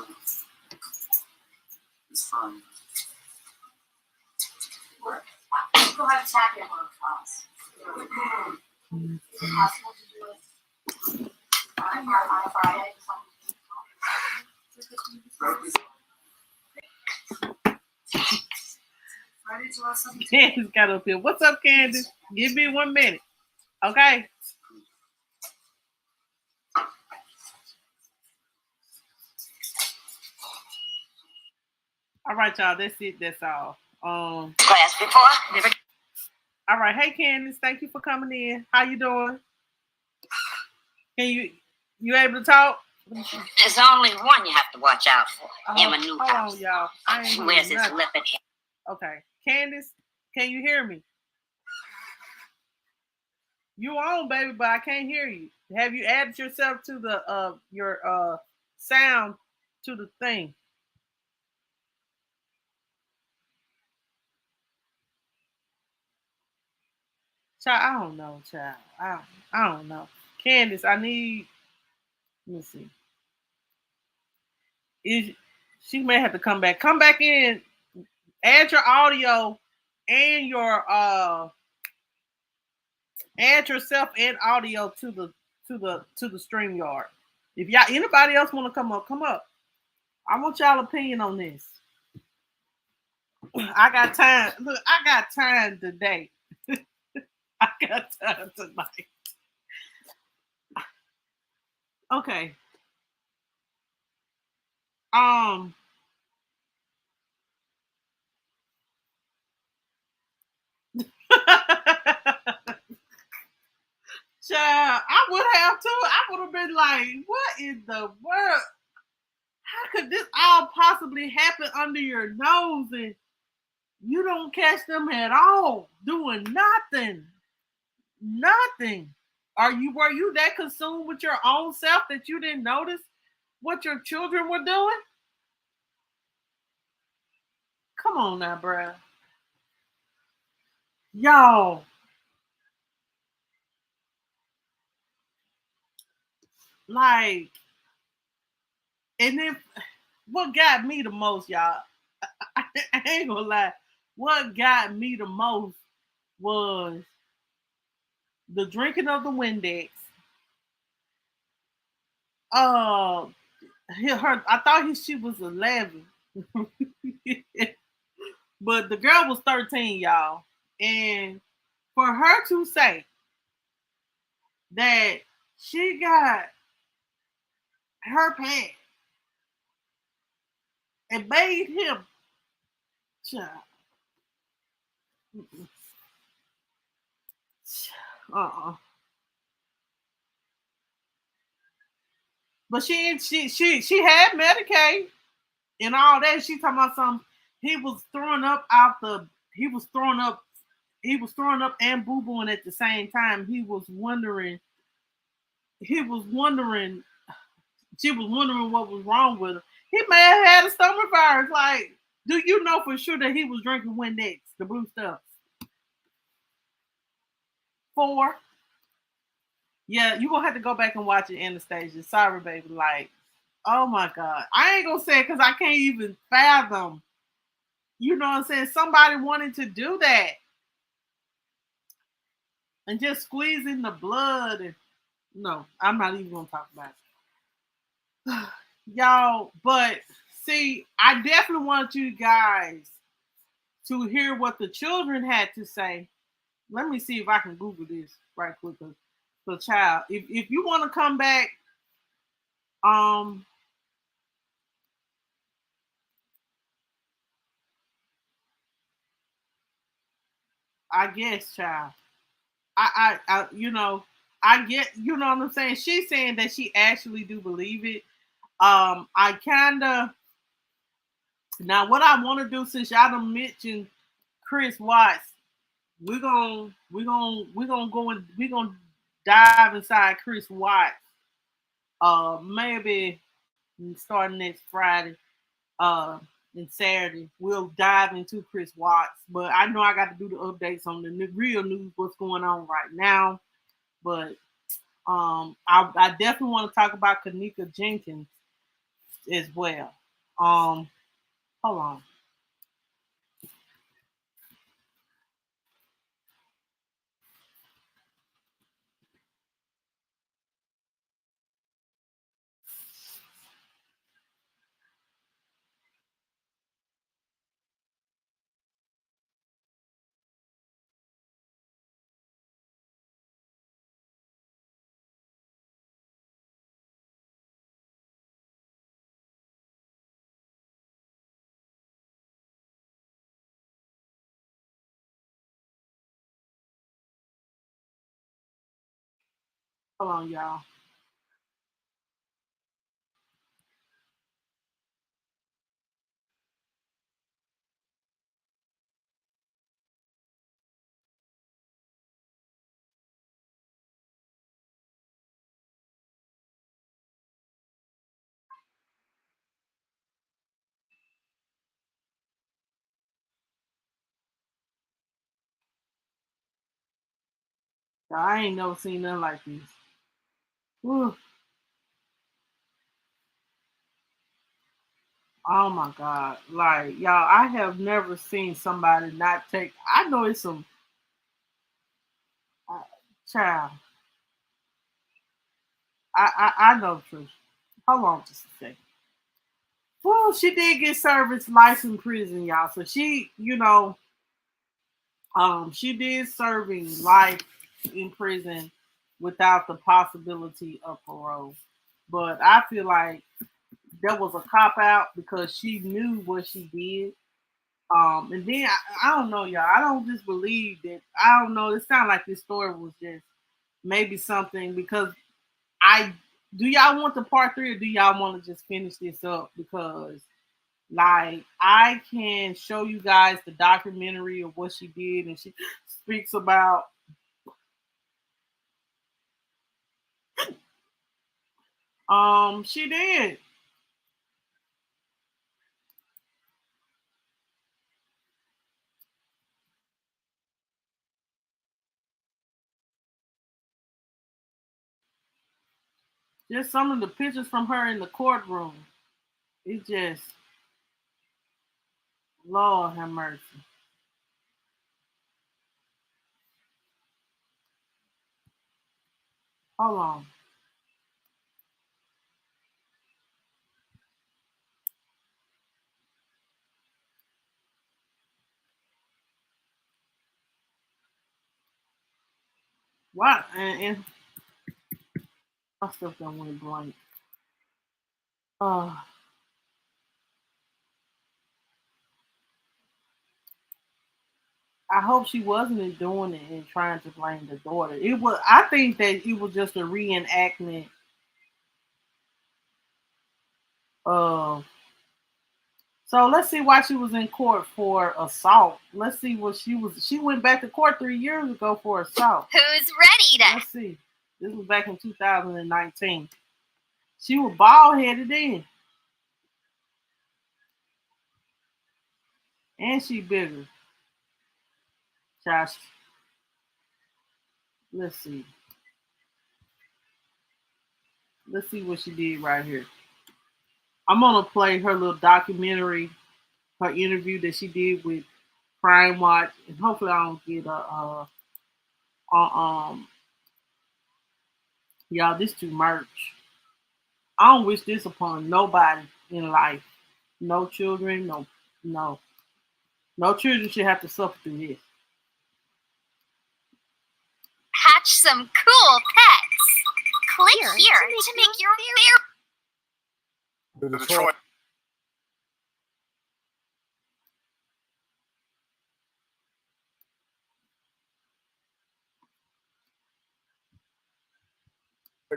fine. Go ahead and tap in on us. Is it possible to do it on a Friday? Friday, July 17th. Candace got up here. What's up, Candace? Give me 1 minute. Okay. All right, y'all. That's it. That's all. Class before? All right. Hey, Candace. Thank you for coming in. How you doing? Can you able to talk? There's only one you have to watch out for in my new hold house. on, y'all. I ain't She hearing wears his nothing. lip and hair. Okay. Candace, can you hear me? You on, baby, but I can't hear you. Have you added yourself to the your sound to the thing? Child, I don't know, child. I don't know. Candace, I need. Let me see. She may have to come back. Come back in. Add your audio and your add yourself and audio to the StreamYard. If y'all anybody else want to come up, come up. I want y'all opinion on this. I got time. Look, I got time today. I got time tonight. Okay. Child, I would have too. I would have been like, what in the world? How could this all possibly happen under your nose and you don't catch them at all doing nothing? Nothing. Were you that consumed with your own self that you didn't notice what your children were doing? Come on now, bruh. Y'all. Like, and then what got me the most, y'all? I ain't gonna lie. What got me the most was the drinking of the Windex. Uh, I thought she was 11, but the girl was 13, y'all. And for her to say that she got her pad and made him, child, uh-uh. But she had Medicaid and all that. She talking about some. He was throwing up out the. He was throwing up. He was throwing up and boo booing at the same time. He was wondering. He was wondering. She was wondering what was wrong with him. He may have had a stomach virus. Like, do you know for sure that he was drinking Windex, the blue stuff? 4. Yeah, you gonna have to go back and watch it, Anastasia. Sorry, baby. Like, oh my God. I ain't gonna say it because I can't even fathom. You know what I'm saying? Somebody wanted to do that and just squeezing the blood. And no, I'm not even gonna talk about it. Y'all, but see, I definitely want you guys to hear what the children had to say. Let me see if I can Google this right quick. The child, if you want to come back, um, I guess, child. You know, I get, you know what I'm saying. She's saying that she actually do believe it. I kind of now what I want to do since y'all done mentioned Chris Watts, we're gonna go and we're gonna dive inside Chris Watts. Maybe starting next Friday. And Saturday we'll dive into Chris Watts. But I know I got to do the updates on the real news, what's going on right now. But I definitely want to talk about Kanika Jenkins as well. Hold on. Hold on, y'all. I ain't never seen nothing like this. Whew. Oh my God. Like, y'all, I have never seen somebody not take. I know it's some uh, child. I know the truth. Hold on just a second. Well, she did get service life in prison, y'all. So she, she did serving life in prison without the possibility of parole. But I feel like that was a cop out because she knew what she did. And then I don't know, y'all. I don't just believe that. I don't know. It sounds like this story was just maybe something because I do y'all want the part 3 or do y'all want to just finish this up? Because like I can show you guys the documentary of what she did, and she speaks about She did. Just some of the pictures from her in the courtroom. It's just, Lord have mercy. Hold on. What? And my stuff done went blank. Uh, I hope she wasn't doing it and trying to blame the daughter. It was. I think that it was just a reenactment of. So let's see why she was in court for assault. Let's see what she was. She went back to court 3 years ago for assault. Who's ready to? Let's see. This was back in 2019. She was bald headed then, and she bigger. Josh, let's see. Let's see what she did right here. I'm gonna play her little documentary, her interview that she did with Crime Watch, and hopefully I don't get y'all, this too much. I don't wish this upon nobody in life. No children, no, no children should have to suffer through this. Hatch some cool pets. Click here to make your The Detroit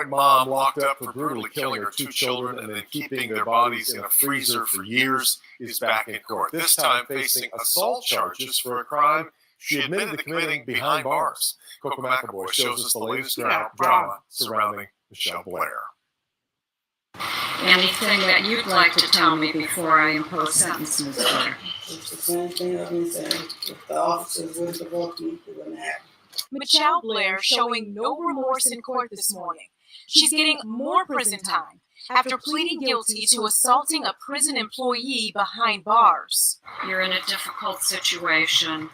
mom locked up for brutally killing her 2 children and then keeping their bodies in a freezer for years is back in court, this time facing assault charges for a crime she admitted to committing behind bars. Coco McAvoy shows us the latest drama surrounding Mitchelle Blair. Anything that you'd like to tell me before I impose sentence, Ms. Blair? It's the same thing I've been saying. If the officers would have walked me through an act. Mitchelle Blair showing no remorse in court this morning. She's getting more prison time after pleading guilty to assaulting a prison employee behind bars. You're in a difficult situation.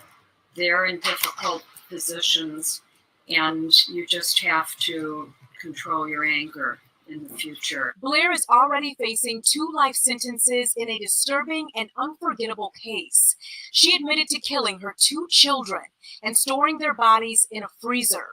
They're in difficult positions, and you just have to control your anger in the future. Blair is already facing 2 life sentences in a disturbing and unforgettable case. She admitted to killing her 2 children and storing their bodies in a freezer.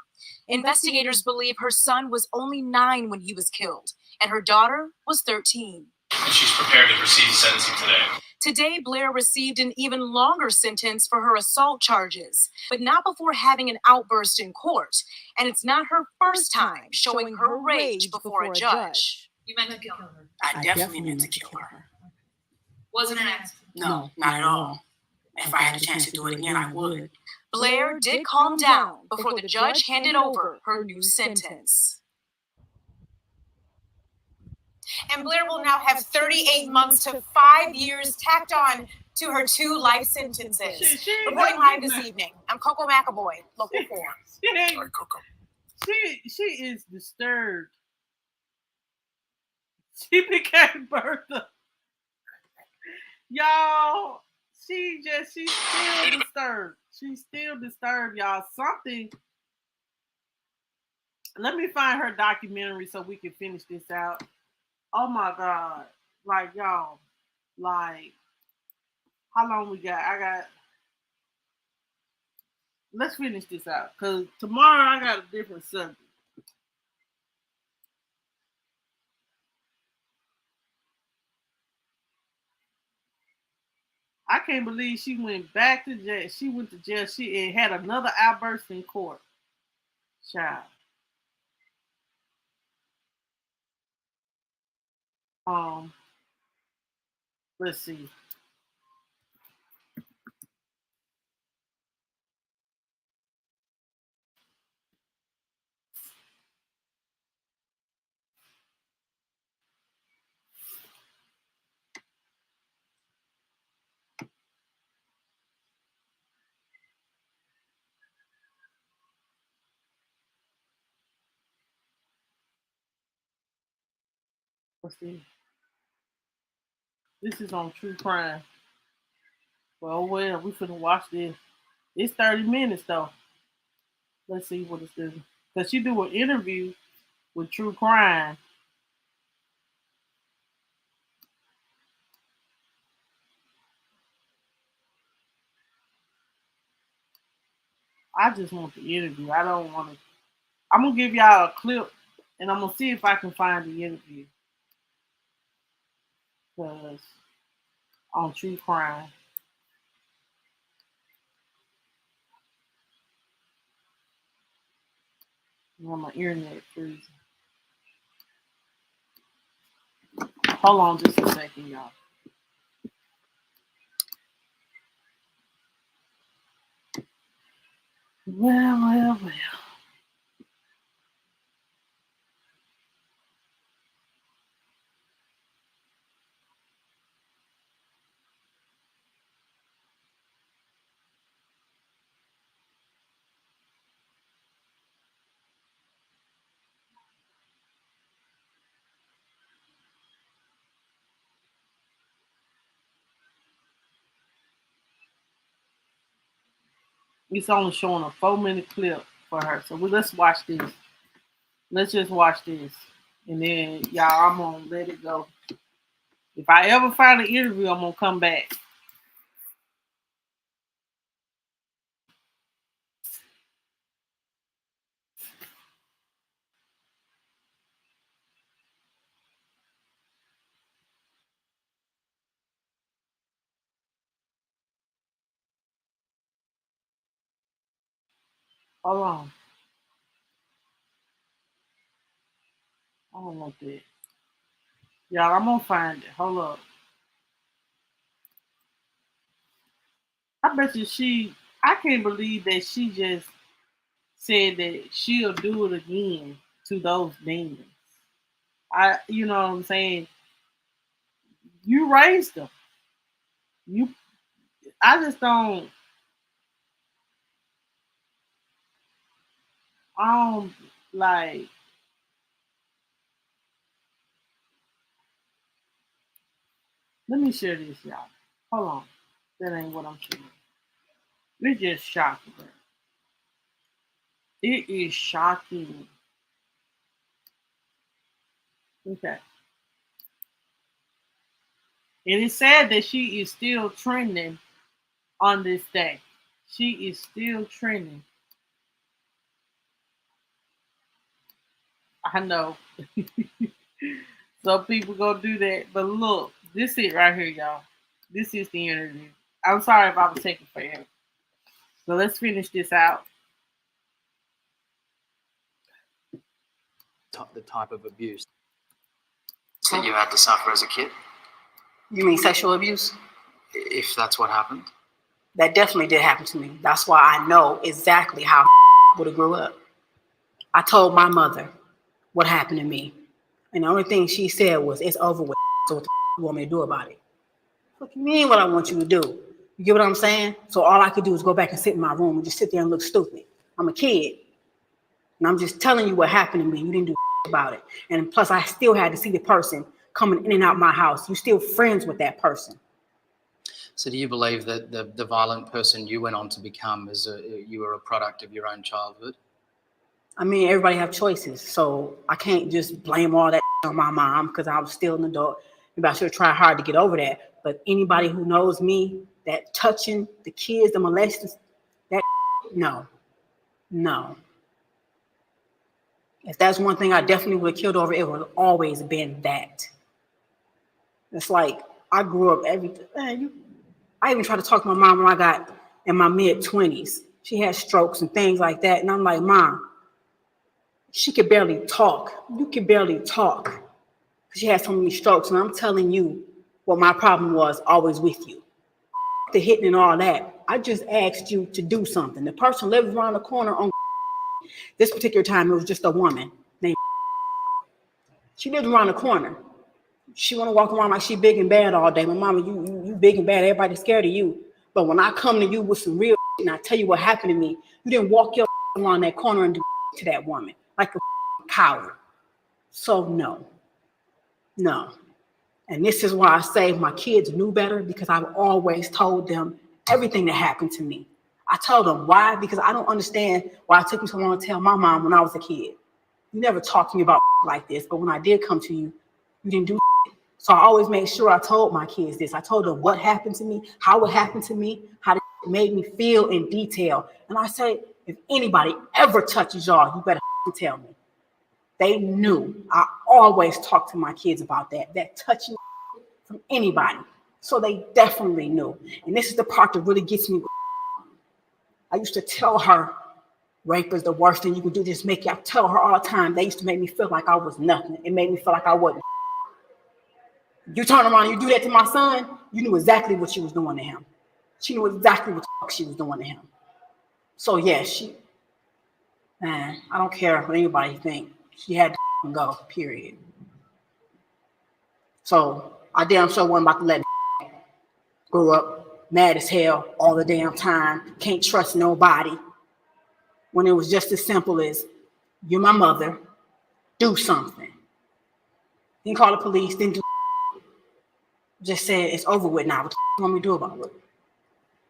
Investigators believe her son was only 9 when he was killed, and her daughter was 13. And she's prepared to proceed sentencing today. Today, Blair received an even longer sentence for her assault charges, but not before having an outburst in court. And it's not her first time showing her rage before a judge. You meant to kill her. I definitely meant to kill her. Wasn't an accident. No, not at all. If I had a chance to do it again, I would. Blair did calm down before the judge handed over her new sentence. And Blair will now have 38 months to 5 years tacked on to her 2 life sentences. Reporting live this evening, I'm Coco McAvoy, Local 4. Hi, Coco. She is disturbed. She became Bertha. Y'all, she's still disturbed. She's still disturbed, y'all. Something. Let me find her documentary so we can finish this out. Oh my God. Like, y'all, like, how long we got? Let's finish this out, because tomorrow I got a different subject. I can't believe she went back to jail. She went to jail. She had another outburst in court. Child. Let's see. What's this? This is on true crime. Well, we finna watch this. It's 30 minutes though. Let's see what it's doing. Cause she do an interview with True Crime. I just want the interview. I don't want to. I'm gonna give y'all a clip, and I'm gonna see if I can find the interview. Cause on True Crime. On my internet freezing. Hold on just a second, y'all. Well. It's only showing a 4-minute clip for her. So let's watch this. Let's just watch this. And then, y'all, I'm going to let it go. If I ever find an interview, I'm going to come back. Hold on. I don't want that. Y'all, I'm going to find it. Hold up. I bet you I can't believe that she just said that she'll do it again to those demons. You know what I'm saying? You raised them. I just don't, I don't like, let me share this, y'all. Hold on. That ain't what I'm sharing. It's just shocking. It is shocking. Okay. And it's sad that she is still trending on this day. She is still trending. I know. Some people gonna do that. But look, this is it right here, y'all. This is the interview. I'm sorry if I was taking forever. So let's finish this out. The type of abuse that you had to suffer as a kid? You mean sexual abuse? If that's what happened? That definitely did happen to me. That's why I know exactly how would have grew up. I told my mother what happened to me. And the only thing she said was, it's over with. So what the you want me to do about it? What do you mean what I want you to do? You get what I'm saying? So all I could do is go back and sit in my room and just sit there and look stupid. I'm a kid. And I'm just telling you what happened to me. You didn't do about it. And plus, I still had to see the person coming in and out my house. You still friends with that person. So do you believe that the violent person you went on to become you were a product of your own childhood? I mean, everybody have choices. So I can't just blame all that on my mom because I was still an adult. Maybe I should try hard to get over that. But anybody who knows me, that touching the kids, the molesting, that no. If that's one thing I definitely would have killed over, it would have always been that. It's like I grew up I even tried to talk to my mom when I got in my mid-20s. She had strokes and things like that. And I'm like, Mom, she could barely talk. You could barely talk. She had so many strokes. And I'm telling you what my problem was always with you. The hitting and all that. I just asked you to do something. The person lives around the corner on this particular time, it was just a woman named. She lived around the corner. She want to walk around like she big and bad all day. My mama, you big and bad. Everybody's scared of you. But when I come to you with some real and I tell you what happened to me, you didn't walk your around that corner and do to that woman like a coward. So no. No. And this is why I say my kids knew better, because I've always told them everything that happened to me. I told them why, because I don't understand why it took me so long to tell my mom when I was a kid. You never talked to me about like this, but when I did come to you, you didn't do. So I always made sure I told my kids this. I told them what happened to me, how it happened to me, how it made me feel in detail. And I say, if anybody ever touches y'all, you better tell me. They knew. I always talk to my kids about that touching from anybody. So they definitely knew. And this is the part that really gets me. I used to tell her, rape is the worst thing you can do. Just make you. I tell her all the time. They used to make me feel like I was nothing. It made me feel like I wasn't. You turn around and you do that to my son, you knew exactly what she was doing to him. She knew exactly what the fuck she was doing to him. So yeah, man, I don't care what anybody think. She had to go, period. So I damn sure wasn't about to let grow up mad as hell all the damn time, can't trust nobody, when it was just as simple as, you're my mother, do something. Didn't call the police, didn't do, just said it's over with now. What the you want me to do about it?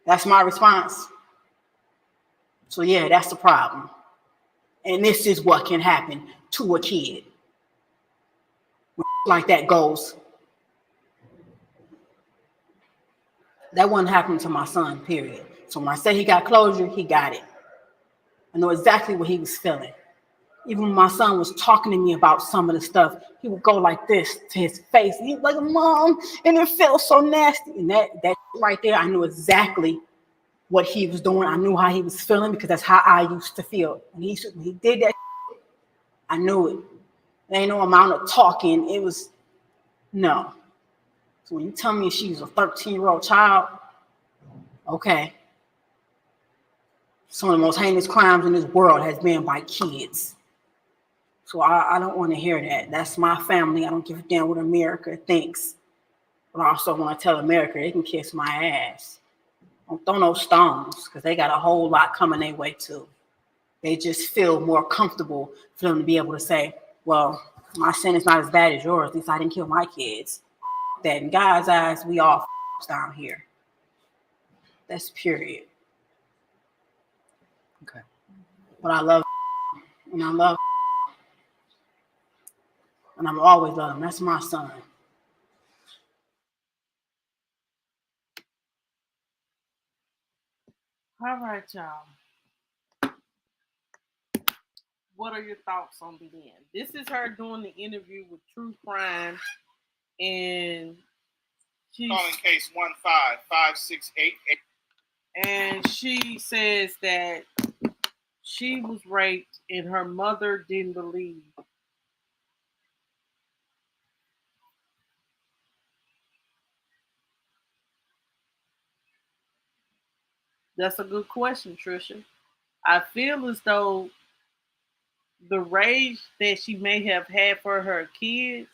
That's my response. So yeah, that's the problem. And this is what can happen to a kid. When like that goes, that wasn't happening to my son, period. So when I say he got closure, he got it. I know exactly what he was feeling. Even when my son was talking to me about some of the stuff, he would go like this to his face. He was like, Mom, and it felt so nasty. And that right there, I knew exactly what he was doing. I knew how he was feeling, because that's how I used to feel. When he did that, I knew it. There ain't no amount of talking. It was, no. So when you tell me she was a 13-year-old child, okay. Some of the most heinous crimes in this world has been by kids. So I don't want to hear that. That's my family. I don't give a damn what America thinks. But I also want to tell America they can kiss my ass. Don't throw no stones, because they got a whole lot coming their way too. They just feel more comfortable for them to be able to say, well, my sin is not as bad as yours. At least I didn't kill my kids. That in God's eyes, we all down here. That's period. Okay. But I love, and I love, and I'm always love him. That's my son. All right, y'all. What are your thoughts on the end? This is her doing the interview with True Crime, and she's Calling case 155688. And she says that she was raped and her mother didn't believe. That's a good question, Trisha. I feel as though the rage that she may have had for her kids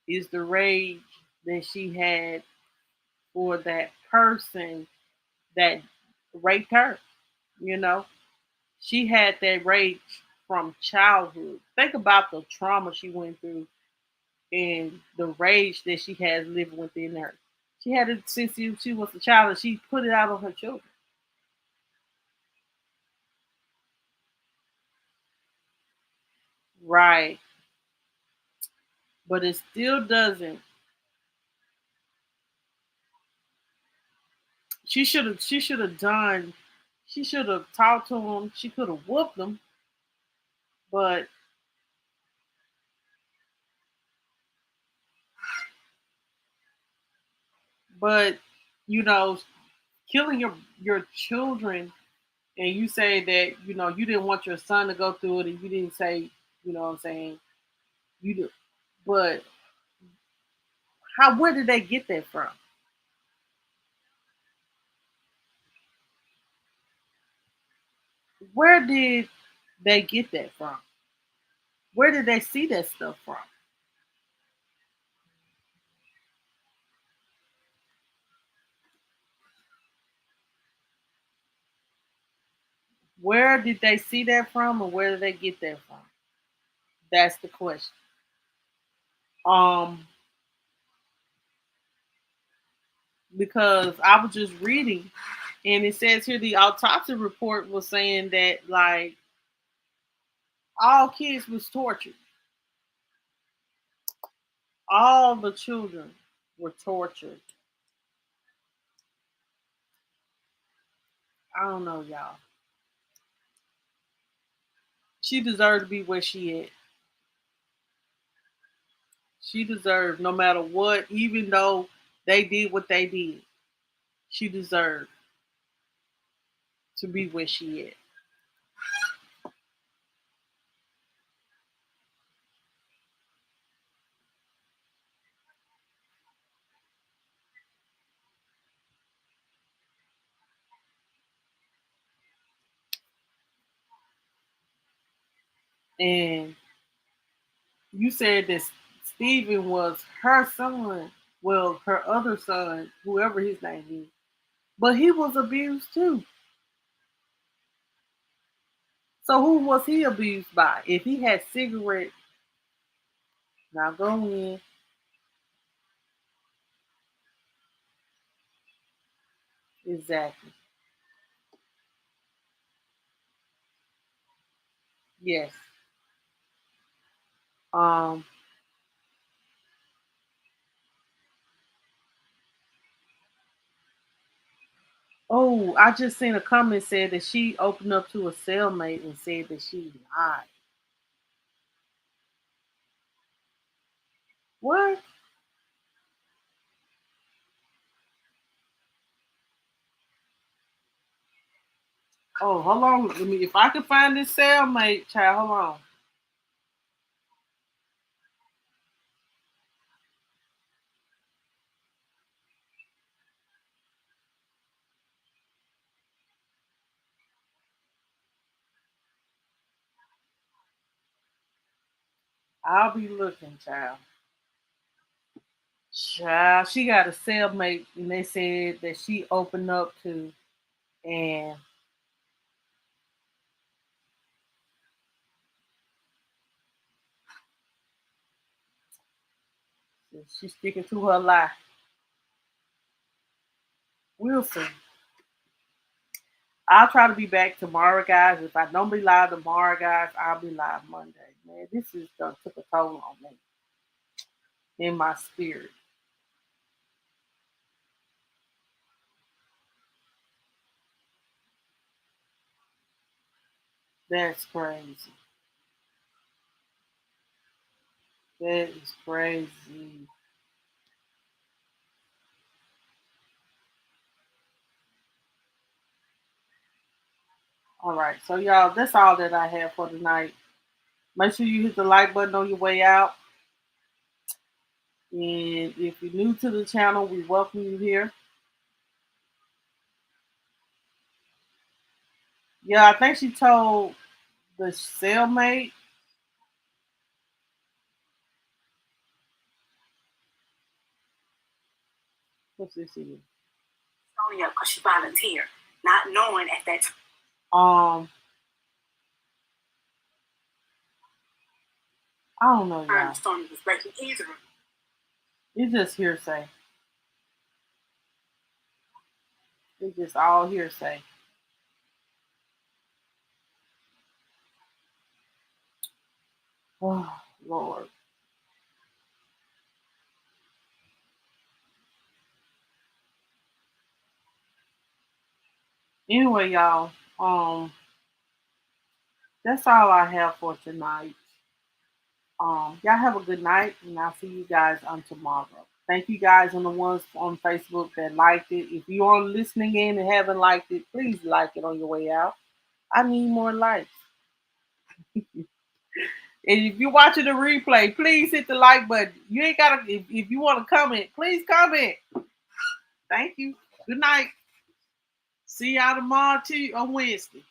is the rage that she had for that person that raped her. You know, she had that rage from childhood. Think about the trauma she went through and the rage that she has living within her. She had it since she was a child, and she put it out on her children. Right. But it still doesn't. She should have done. She should have talked to him. She could have whooped him, but but you know, killing your children, and you say that you didn't want your son to go through it, and you didn't say, what I'm saying, you do, but where did they get that from? Where did they get that from? Where did they see that stuff from? Where did they see that from, or where did they get that from? That's the question. Because I was just reading, and it says here the autopsy report was saying that like all kids was tortured. All the children were tortured. I don't know, y'all. She deserved to be where she at. She deserved, no matter what, even though they did what they did, she deserved to be where she at. And you said that Stephen was her son, well, her other son, whoever his name is, but he was abused too. So who was he abused by? If he had cigarettes, now go in. Exactly. Yes. Um. Oh, I just seen a comment said that she opened up to a cellmate and said that she lied. What? Oh, hold on. Let me. If I can find this cellmate, child, hold on. I'll be looking, child. Child, she got a cellmate, and they said that she opened up to, and she's sticking to her lie. We'll see. I'll try to be back tomorrow, guys. If I don't be live tomorrow, guys, I'll be live Monday. Man, this is took a toll on me in my spirit. That's crazy. That is crazy. All right, so y'all, that's all that I have for tonight. Make sure you hit the like button on your way out. And if you're new to the channel, we welcome you here. Yeah, I think she told the cellmate. What's this here? Only up because she volunteered, not knowing at that time. I don't know, y'all. Stormy was breaking either. It's just hearsay. It's just all hearsay. Oh, Lord. Anyway, y'all, that's all I have for tonight. Y'all have a good night, and I'll see you guys on tomorrow. Thank you guys on the ones on Facebook that liked it. If you are listening in and haven't liked it, please like it on your way out. I need more likes. And if you're watching the replay, please hit the like button. You ain't gotta. If you want to comment, please comment. Thank you. Good night. See y'all tomorrow too on Wednesday.